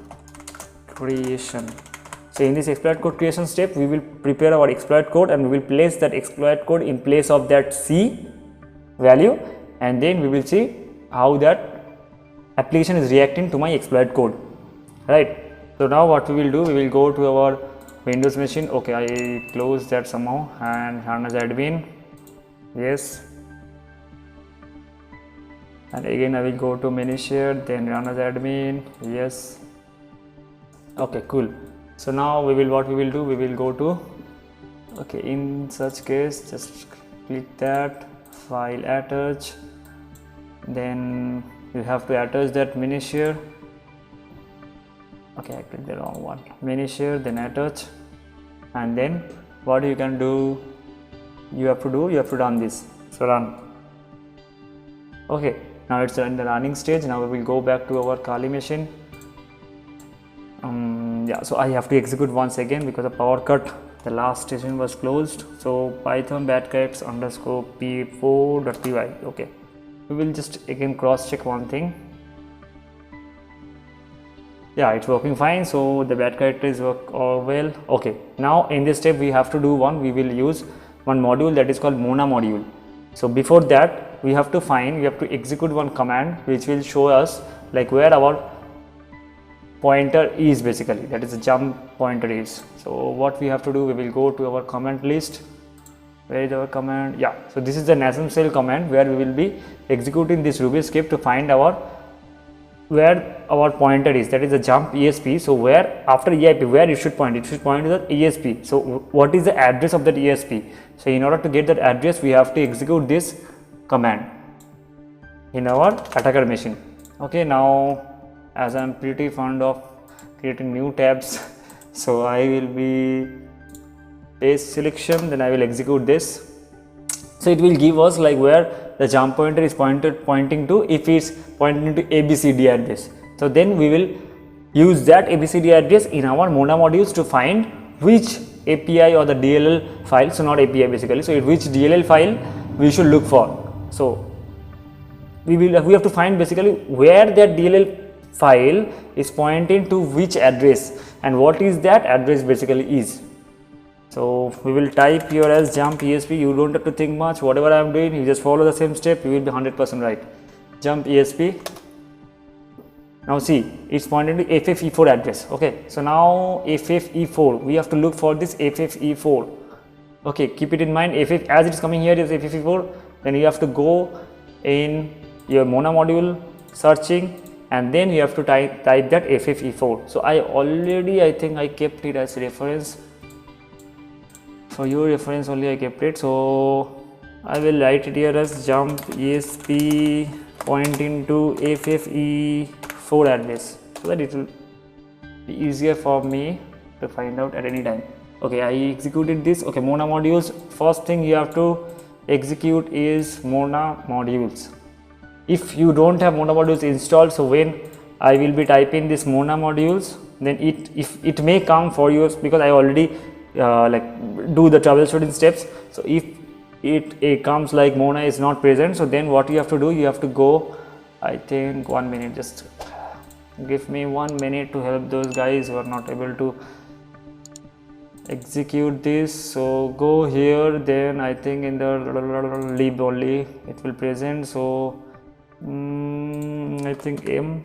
creation. So in this exploit code creation step, we will prepare our exploit code and we will place that exploit code in place of that C value, and then we will see how that application is reacting to my exploit code, right? So now what we will do, we will go to our Windows machine. Okay, I close that somehow and run as admin. Yes, and again I will go to Minishare, then run as admin. Yes, okay, cool. So now we will, what we will do, we will go to, okay, in such case just click that file, attach, then you have to attach that Minishare. Okay, I clicked the wrong one. Minishare, then attach, and then what you can do, you have to run this. So run. Okay, now it's in the running stage. Now we will go back to our Kali machine. Yeah, so I have to execute once again because of power cut, the last station was closed. So python batcats underscore p4.py. okay, we will just again cross check one thing. Yeah, it's working fine. So the bad characters work all well. Okay, now in this step we have to do one, we will use one module that is called Mona module. So before that we have to execute one command which will show us like where our pointer is, basically that is the jump pointer is. So what we have to do, we will go to our command list. Where is our command? Yeah, so this is the nasm cell command where we will be executing this Ruby script to find where our pointer is, that is the jump ESP. So where after EIP, where it should point to the ESP. So what is the address of that ESP? So in order to get that address, we have to execute this command in our attacker machine. Okay, now as I am pretty fond of creating new tabs, so I will be paste selection, then I will execute this. So it will give us like where the jump pointer is pointing to, if it's pointing to ABCD address. So then we will use that ABCD address in our Mona modules to find which API or the DLL file, so not API basically, so which DLL file we should look for. So we have to find basically where that DLL file is pointing to which address and what is that address basically is. So we will type here as jump ESP. You don't have to think much, whatever I am doing, you just follow the same step, you will be 100% right. Jump ESP. Now see, it's pointing to FFE4 address. Okay, so now FFE4, we have to look for this FFE4. Okay, keep it in mind, FF as it is coming here is FFE4, then you have to go in your Mona module searching, and then you have to type that FFE4. So I think I kept it as reference. For your reference only I kept it, so I will write it here as jump ESP pointing to FFE4 address, so that it will be easier for me to find out at any time. Okay, I executed this. Okay, Mona modules, first thing you have to execute is Mona modules. If you don't have Mona modules installed, so when I will be typing this Mona modules, then it may come for you, because I already like do the troubleshooting steps. So if it comes like Mona is not present, so then what you have to do, you have to go, I think 1 minute, just give me 1 minute to help those guys who are not able to execute this. So go here, then I think in the lib only it will present. So I think M.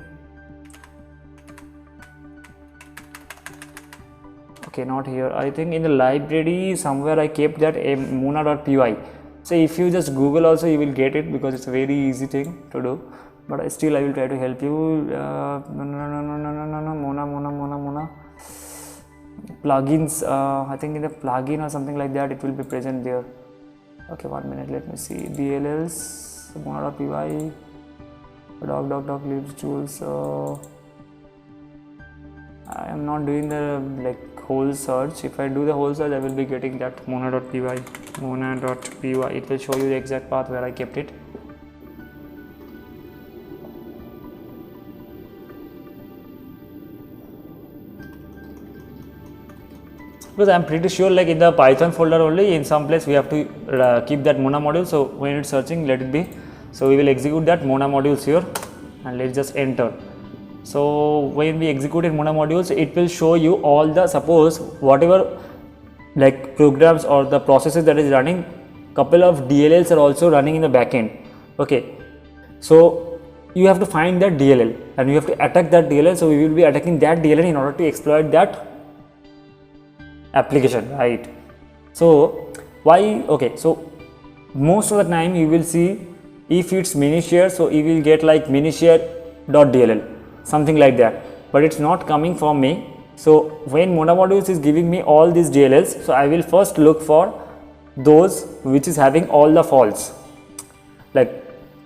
Okay, not here. I think in the library somewhere I kept that mona.py. So if you just Google also, you will get it, because it's a very easy thing to do. But still I will try to help you. Mona plugins. I think in the plugin or something like that it will be present there. Okay, 1 minute. Let me see. DLLs mona.py doc libs tools. I am not doing the whole search. If I do the whole search, I will be getting that mona.py. It will show you the exact path where I kept it. Because I am pretty sure like in the Python folder only, in some place we have to keep that Mona module. So when it's searching, let it be. So we will execute that Mona modules here, and let's just enter. So when we executed Mona modules, it will show you all the, suppose whatever like programs or the processes that is running, couple of DLLs are also running in the backend. Okay, so you have to find that DLL and you have to attack that DLL. So we will be attacking that DLL in order to exploit that application, right? So why? Okay, so most of the time you will see, if it's minishare, so you will get like minishare.dll, something like that, but it's not coming from me. So when Mona modules is giving me all these DLLs, so I will first look for those which is having all the false. Like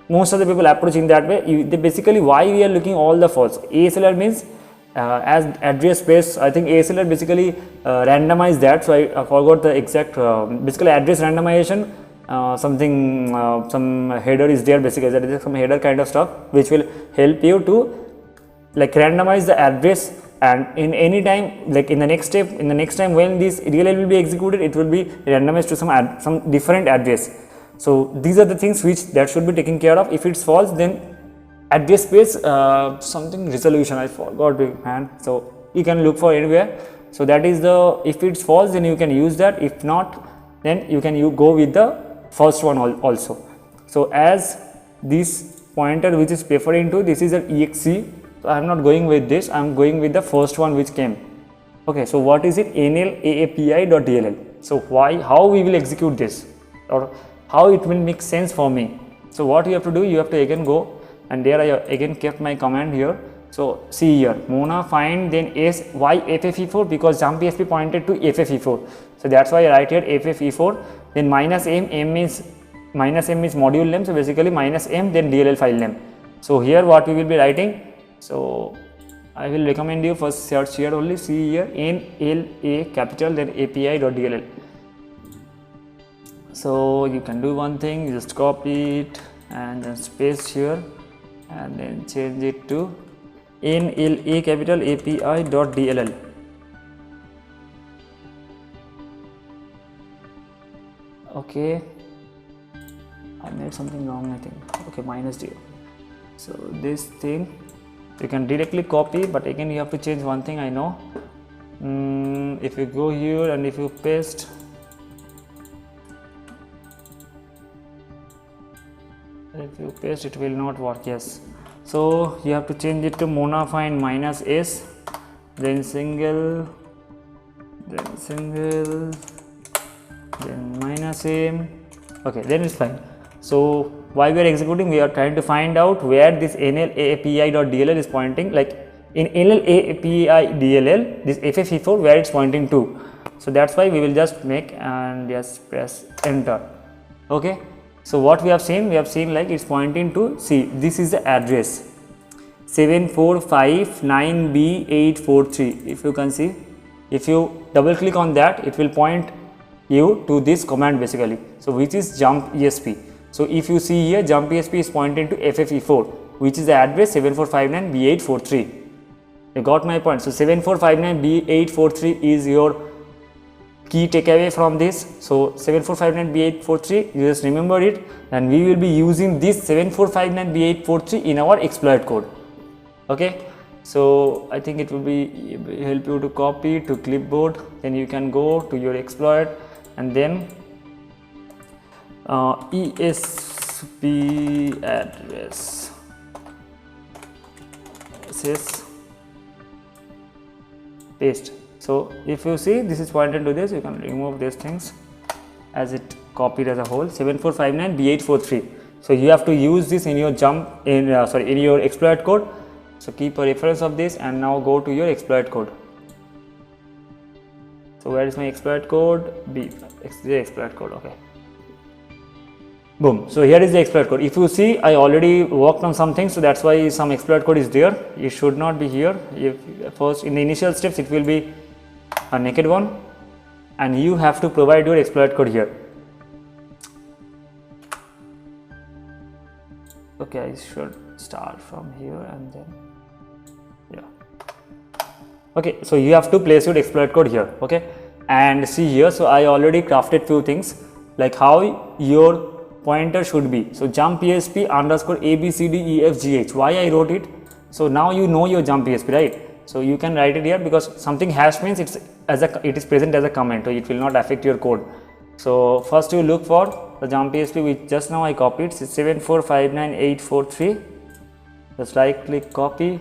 most of the people approaching that way, they basically, why we are looking all the false. ASLR means as address space. I think ASLR basically randomize that, so I forgot the exact basically address randomization. Some header is there, basically that is some header kind of stuff which will help you to like randomize the address, and in any time, like in the next step, in the next time when this DLL will be executed, it will be randomized to some different address. So these are the things which that should be taken care of. If it's false, then address space something resolution, I forgot it, man. So you can look for anywhere. So that is the, if it's false, then you can use that. If not, then you can go with the first one also. So as this pointer which is referring to, this is an exe, so I am not going with this, I am going with the first one which came. Okay, so what is it? nlaapi.dll. So how we will execute this, or how it will make sense for me. So what you have to do, you have to again go, and there I again kept my command here. So see here, Mona find, then why FFE4, because jump ESP pointed to FFE4. So that's why I write here FFE4, then minus m is module name. So basically minus m, then DLL file name. So here what we will be writing. So I will recommend you first search here only, see here nla capital, then api.dll. So you can do one thing, you just copy it and then paste here and then change it to NLA capital API.dll. Okay, I made something wrong, I think. Okay, -d. So this thing you can directly copy, but again you have to change one thing, I know. If you go here and if you paste, it will not work. Yes, so you have to change it to monafine -s, then single, then -m. Okay, then it's fine. So while we are executing, we are trying to find out where this NLAPI.dll is pointing, like in NLAPI.dll, this FFE4 where it's pointing to. So that's why we will just make and just press enter. Okay, so what we have seen like it's pointing to, see, this is the address 7459B843. if you can see, if you double click on that, it will point you to this command basically, so which is jump esp. So if you see here, jump esp is pointing to FFE4, which is the address 7459B843. You got my point. So 7459B843 is your key takeaway from this. So 7459B843, you just remember it, and we will be using this 7459B843 in our exploit code. Okay, so I think it will be help you to copy to clipboard, then you can go to your exploit and then ESP address paste. So if you see this is pointed to this, you can remove these things as it copied as a whole, 7459B843. So you have to use this in your in your exploit code. So keep a reference of this and now go to your exploit code. So where is my exploit code? The exploit code. Okay. Boom. So here is the exploit code. If you see, I already worked on something, so that's why some exploit code is there. It should not be here. If first in the initial steps, it will be a naked one, and you have to provide your exploit code here. Okay, I should start from here and then, yeah. Okay, so you have to place your exploit code here. Okay, and see here, so I already crafted few things like how your pointer should be. So jump ESP underscore ABCDEFGH. Why I wrote it? So now you know your jump ESP, right? So you can write it here because something hash means it is present as a comment, so it will not affect your code. So first you look for the jump ESP which just now I copied, 7459843. Just right click copy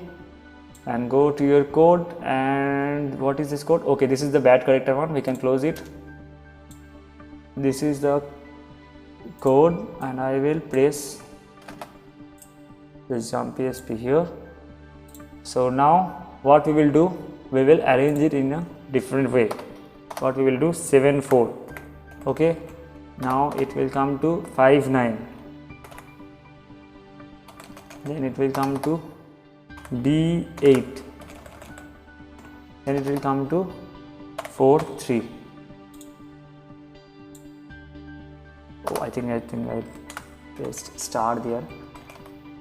and go to your code. And what is this code? Okay, this is the bad character one. We can close it. This is the code, and I will press this jump ESP here. So now what we will do, we will arrange it in a different way. What we will do, 74. Okay, now it will come to 59, then it will come to D8, then it will come to 43. Oh, I think I pressed star there,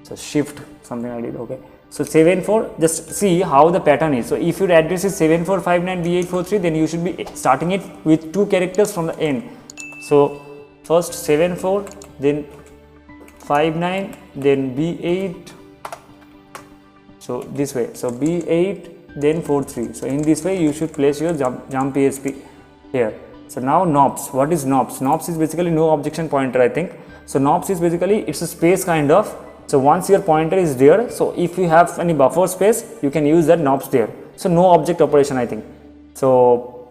so shift something I did. Okay, so 74, just see how the pattern is. So if your address is 7459B843, then you should be starting it with 2 characters from the end. So first 74, then 59, then B8. So this way, so B8, then 43. So in this way you should place your jump ESP here. So now knobs. What is knobs? Knobs is basically no objection pointer, I think. So knobs is basically, it's a space kind of. So once your pointer is there, so if you have any buffer space, you can use that knobs there. So no object operation, I think. So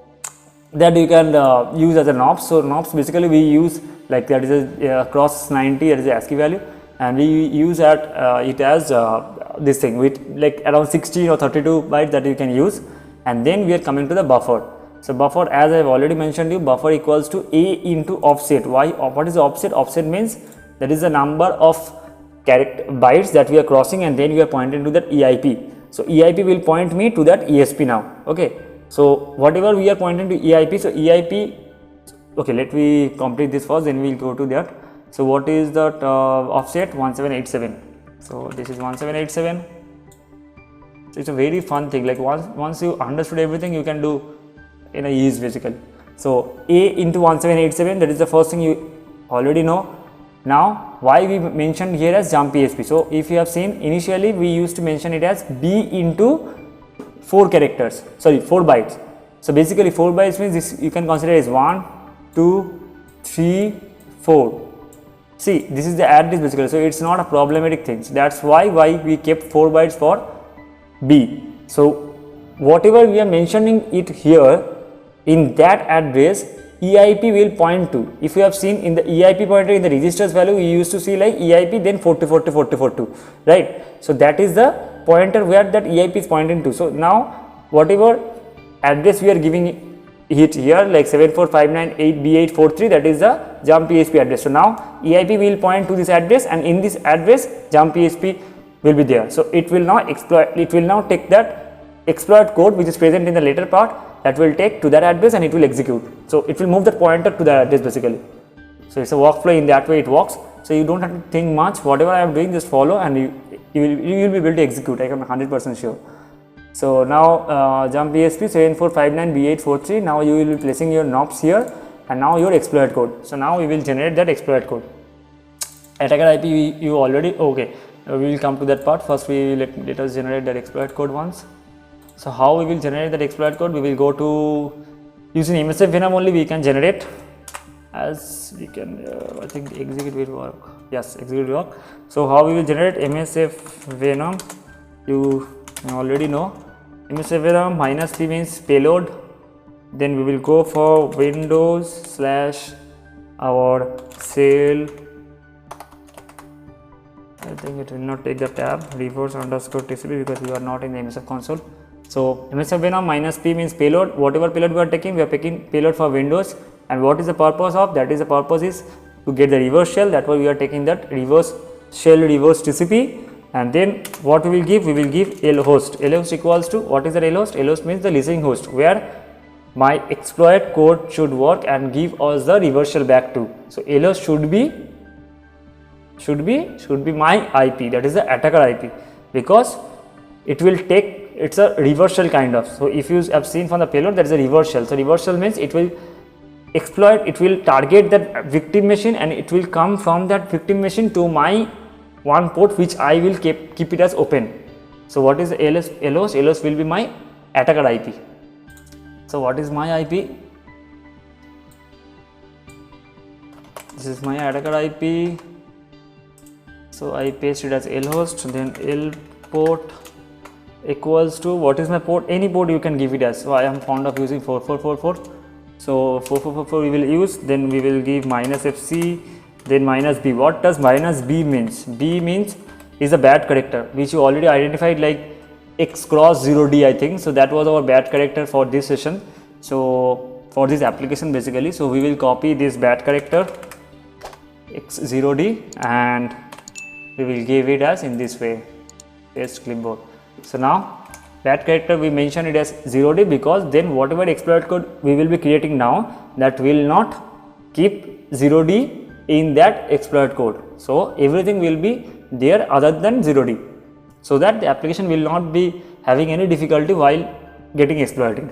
that you can use as a knobs. So knobs basically we use like that is a cross 90, that is the ASCII value, and we use it as this thing with like around 16 or 32 bytes that you can use. And then we are coming to the buffer. So buffer, as I have already mentioned you, buffer equals to A into offset. Why? What is the offset? Offset means that is the number of character bytes that we are crossing, and then we are pointing to that EIP. So EIP will point me to that ESP now. Okay, so whatever we are pointing to EIP, so EIP okay, let me complete this first, then we'll go to that. So what is that offset? 1787. So this is 1787. So it's a very fun thing. Like once you understood everything, you can do in a ease basically. So A into 1787, that is the first thing you already know. Now why we mentioned here as jump ESP. So if you have seen, initially we used to mention it as B into 4 characters, sorry 4 bytes. So basically 4 bytes means this you can consider as 1, 2, 3, 4. See, this is the address basically, so it's not a problematic thing. So that's why we kept 4 bytes for B. So whatever we are mentioning it here in that address, EIP will point to. If you have seen in the EIP pointer in the registers value, we used to see like EIP then 4042, right? So that is the pointer where that EIP is pointing to. So now whatever address we are giving it here like 74598B843, that is the jump ESP address. So now EIP will point to this address, and in this address jump ESP will be there. So it will now take that exploit code which is present in the later part, that will take to that address and it will execute. So it will move that pointer to that address basically. So it's a workflow, in that way it works. So you don't have to think much, whatever I am doing just follow and you will be able to execute. I am 100% sure. So now jump ESP 7459B843, now you will be placing your knobs here and now your exploit code. So now we will generate that exploit code. Attacker IP you already, okay, we will come to that part. First let us generate that exploit code once. So how we will generate that exploit code? We will go to, using MSF Venom only we can generate, as we can I think execute will work. Yes, execute will work. So how we will generate MSF Venom, you already know. MSF Venom -p means payload, then we will go for Windows / our shell. I think it will not take the tab reverse_TCP because we are not in the MSF console. So MSF Venom -p means payload. Whatever payload we are taking payload for Windows. And what is the purpose of that? Is the purpose is to get the reverse shell. That way we are taking that reverse shell reverse TCP. And then what we will give? We will give lhost. Lhost equals to, what is the lhost? Lhost means the listening host where my exploit code should work and give us the reverse shell back to. So lhost should be my IP, that is the attacker IP, because it will take, it's a reverse shell kind of. So if you have seen from the payload, that is a reverse shell. So reverse shell means it will exploit, it will target that victim machine and it will come from that victim machine to my one port which I will keep it as open. So what is the lhost? Lhost will be my attacker IP. So what is my IP? This is my attacker IP. So I paste it as lhost, then L port equals to, what is my port? Any port you can give it as. So I am fond of using 4444. So 4444 we will use, then we will give -fc, then -b. What does -b means? B means is a bad character which you already identified like x cross 0d I think. So that was our bad character for this session. So for this application basically. So we will copy this bad character x0d and we will give it as in this way, paste clipboard. So now that character we mention it as 0d because then whatever exploit code we will be creating now, that will not keep 0d in that exploit code. So everything will be there other than 0d, so that the application will not be having any difficulty while getting exploited.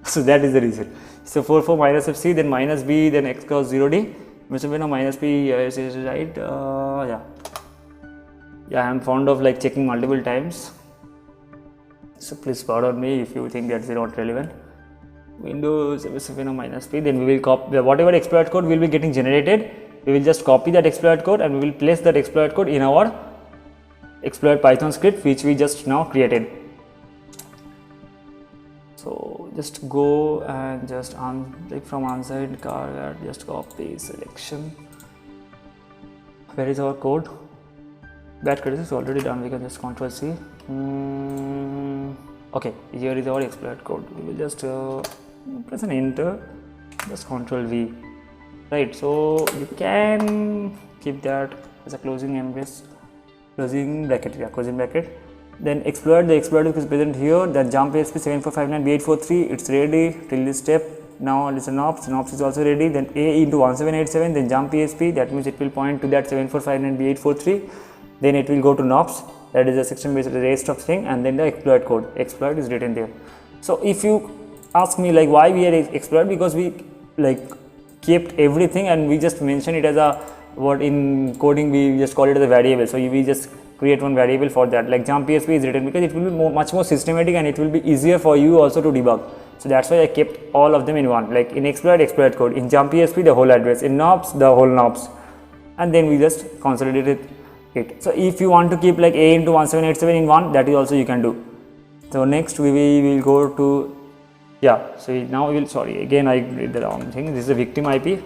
So that is the reason. So 44 -fc, then -b, then x cross 0d. Mr. Vino -p is right. Yeah, I am fond of like checking multiple times. So please pardon me if you think that's not relevant. Windows -p, then we will copy whatever exploit code will be getting generated. We will just copy that exploit code and we will place that exploit code in our exploit Python script which we just now created. So just go and just click from unsigned card, just copy selection. Where is our code? That code is already done. We can just Ctrl C. Okay, here is our exploit code. We will just press an enter, just Ctrl V. Right, so you can keep that as a closing bracket. Yeah, closing bracket. Then exploit, the exploit is present here. Then jump ESP 7459B843. It's ready till this step. Now listen, nops is also ready. Then A into 1787, then jump ESP, that means it will point to that 7459B843. Then it will go to nops, that is the system based rest of thing, and then the exploit code. Exploit is written there. So if you ask me like why we are exploit, because we like kept everything and we just mention it as a, what in coding we just call it as a variable. So we just create one variable for that. Like jump PSP is written because it will be much more systematic and it will be easier for you also to debug. So that's why I kept all of them in one. Like in exploit code, in jump PSP the whole address, in nops the whole nops, and then we just consolidated it. So if you want to keep like A into 1787 in one, that is also you can do. So next we will go to, yeah, so now we will, sorry, again I did the wrong thing. This is a victim IP,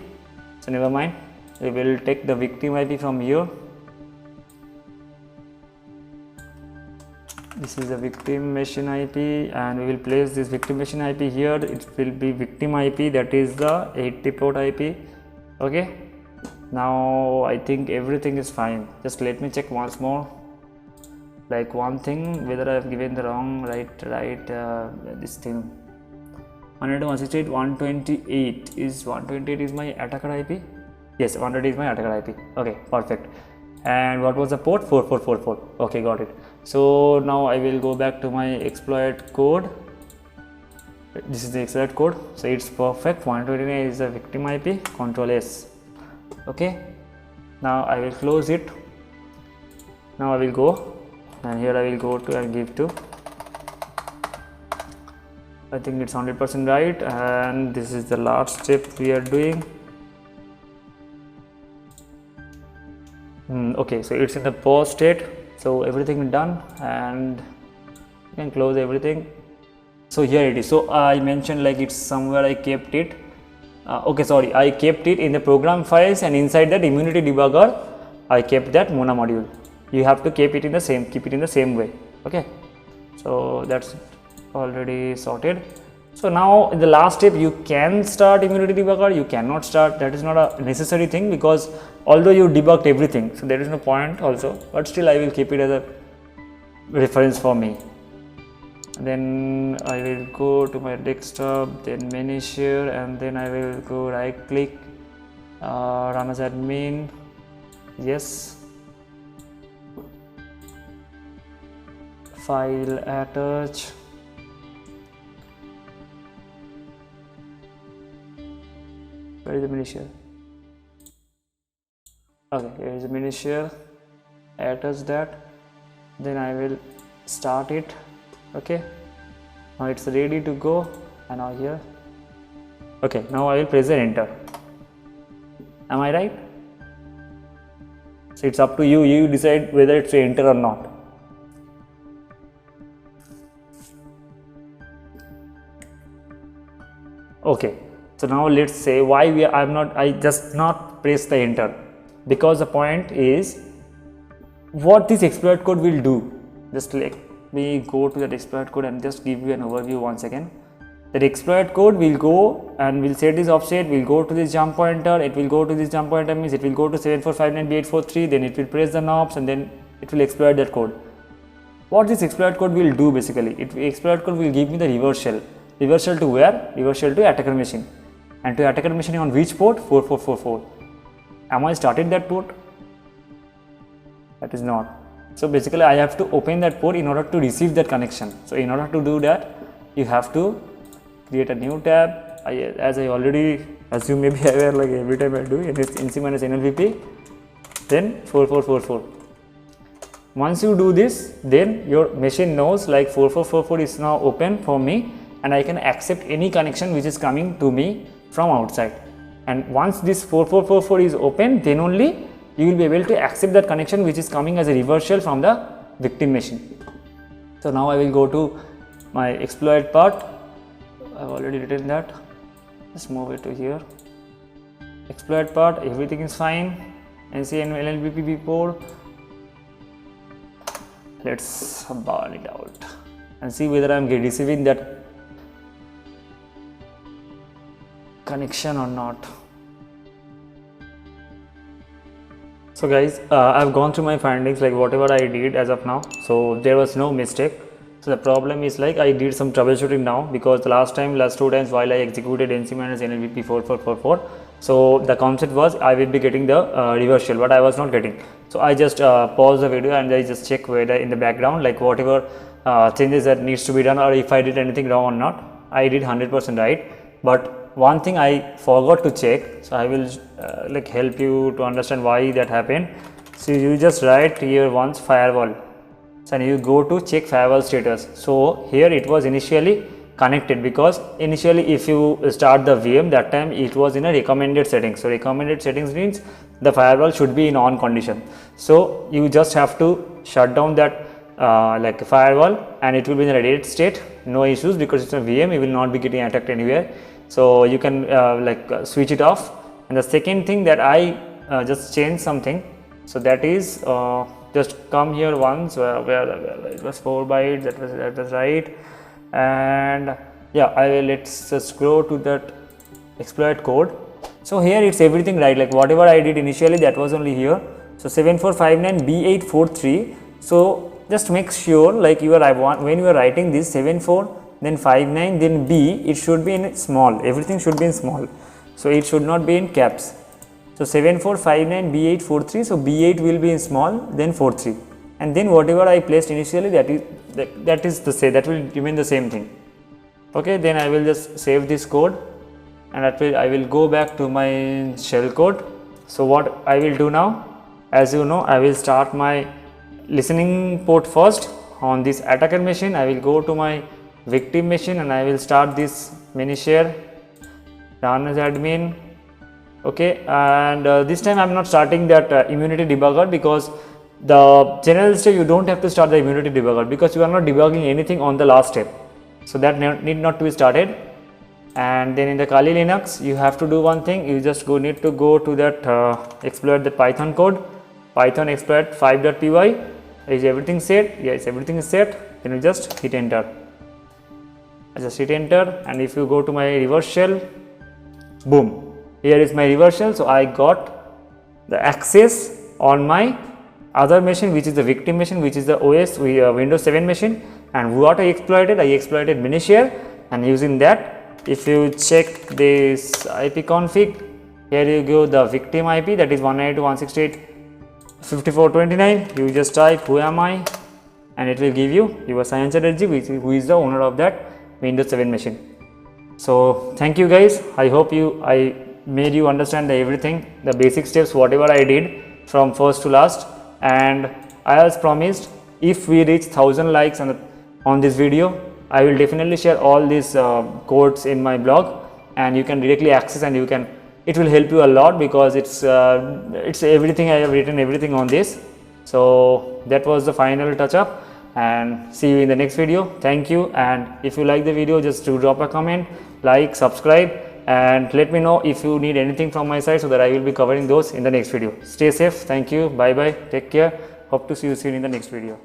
so never mind. We will take the victim IP from here. This is a victim machine IP, and we will place this victim machine IP here. It will be victim IP, that is the 80 port IP. Okay, now I think everything is fine. Just let me check once more, like one thing, whether I have given the wrong right this thing. 128, 128 is 128 is my attacker IP. Yes, 100 is my attacker IP. Okay, perfect. And what was the port? 4444. Okay, got it. So now I will go back to my exploit code. This is the exploit code. So it's perfect. 129 is the victim IP. Control S. Okay. Now I will close it. Now I will go, and here I will go to and give to. I think it's 100% right, and this is the last step we are doing. Okay, so it's in the pause state, so everything is done, and you can close everything. So here it is. So I mentioned like it's somewhere I kept it. Okay, sorry, I kept it in the program files, and inside that immunity debugger I kept that Mona module. You have to keep it in the same way. Okay, so that's already sorted. So now in the last step you can start immunity debugger, you cannot start. That is not a necessary thing, because although you debugged everything, so there is no point also, but still I will keep it as a reference for me. Then I will go to my desktop, then menu share, and then I will go right click, run as admin. Yes, file attach. Where is the menu share? Okay, here is the menu share. Attach that. Then I will start it. Okay, now it's ready to go, and now here. Okay, now I will press the enter. Am I right? So it's up to you. You decide whether it's enter or not. Okay. So now let's say why I just not press the enter, because the point is what this exploit code will do. Just let me go to that exploit code and just give you an overview once again. That exploit code will go and will set this offset, will go to this jump pointer, it will go to this jump pointer, means it will go to 7459B843, then it will press the knobs, and then it will exploit that code. What this exploit code will do basically, exploit code will give me the reverse shell. Reverse shell to where? Reverse shell to attacker machine. And to attacker machine on which port? 4444. Am I started that port? That is not. So basically I have to open that port in order to receive that connection. So in order to do that, you have to create a new tab. As you may be aware, like every time I do, it is nc-nlvp, then 4444. Once you do this, then your machine knows like 4444 is now open for me, and I can accept any connection which is coming to me from outside. And once this 4444 is open, then only you will be able to accept that connection which is coming as a reverse shell from the victim machine. So now I will go to my exploit part. I have already written that. Just move it to here. Exploit part, everything is fine. nc-nlvp port. Let's burn it out and see whether I am receiving that connection or not. So guys, I've gone through my findings, like whatever I did as of now, so there was no mistake. So the problem is like I did some troubleshooting now, because the last 2 times while I executed NC minus NLVP 4444, so the concept was I will be getting the reverse shell, but I was not getting. So I just pause the video and I just check whether in the background, like whatever changes that needs to be done, or if I did anything wrong or not. I did 100% right, but one thing I forgot to check, so I will like help you to understand why that happened. So you just write here once firewall, so you go to check firewall status. So here it was initially connected, because initially if you start the VM, that time it was in a recommended settings. So recommended settings means the firewall should be in on condition. So you just have to shut down that like firewall, and it will be in a ready state, no issues, because it's a VM, you will not be getting attacked anywhere. So you can switch it off. And the second thing that I just changed something, so that is just come here once where it was 4 bytes, that was right. And yeah, let's just go to that exploit code. So here it's everything right, like whatever I did initially, that was only here. So 7459B843. So just make sure, like when you are writing this 74 then 59 then B, it should be in small, everything should be in small, so it should not be in caps. So 7459B843, so B8 will be in small, then 43, and then whatever I placed initially, that is the same, that will remain the same thing. Okay, then I will just save this code, and I will go back to my shell code. So what I will do now, as you know, I will start my listening port first on this attacker machine. I will go to my victim machine and I will start this minishare, run as admin. Okay, and this time I am not starting that immunity debugger, because the general step you don't have to start the immunity debugger, because you are not debugging anything on the last step, so that need not to be started. And then in the Kali Linux you have to do one thing, you just need to go to that exploit the Python code, Python exploit 5.py. Is everything set? Yes, everything is set. Then you just hit enter. I just hit enter, and if you go to my reverse shell, boom, here is my reverse shell. So I got the access on my other machine, which is the victim machine, which is the OS Windows 7 machine. And what I exploited minishare, and using that, if you check this IP config, here you go the victim IP, that is 192.168.54.29. You just type who am I, and it will give you your Sayan Chatterjee, who is the owner of that Windows 7 machine. So thank you guys. I hope I made you understand everything, the basic steps, whatever I did from first to last. And I as promised, if we reach 1000 likes on this video, I will definitely share all these codes in my blog, and you can directly access, and it will help you a lot, because it's everything, I have written everything on this. So that was the final touch up, and see you in the next video. Thank you. And if you like the video, just to drop a comment, like, subscribe, and let me know if you need anything from my side, so that I will be covering those in the next video. Stay safe. Thank you. Bye bye. Take care. Hope to see you soon in the next video.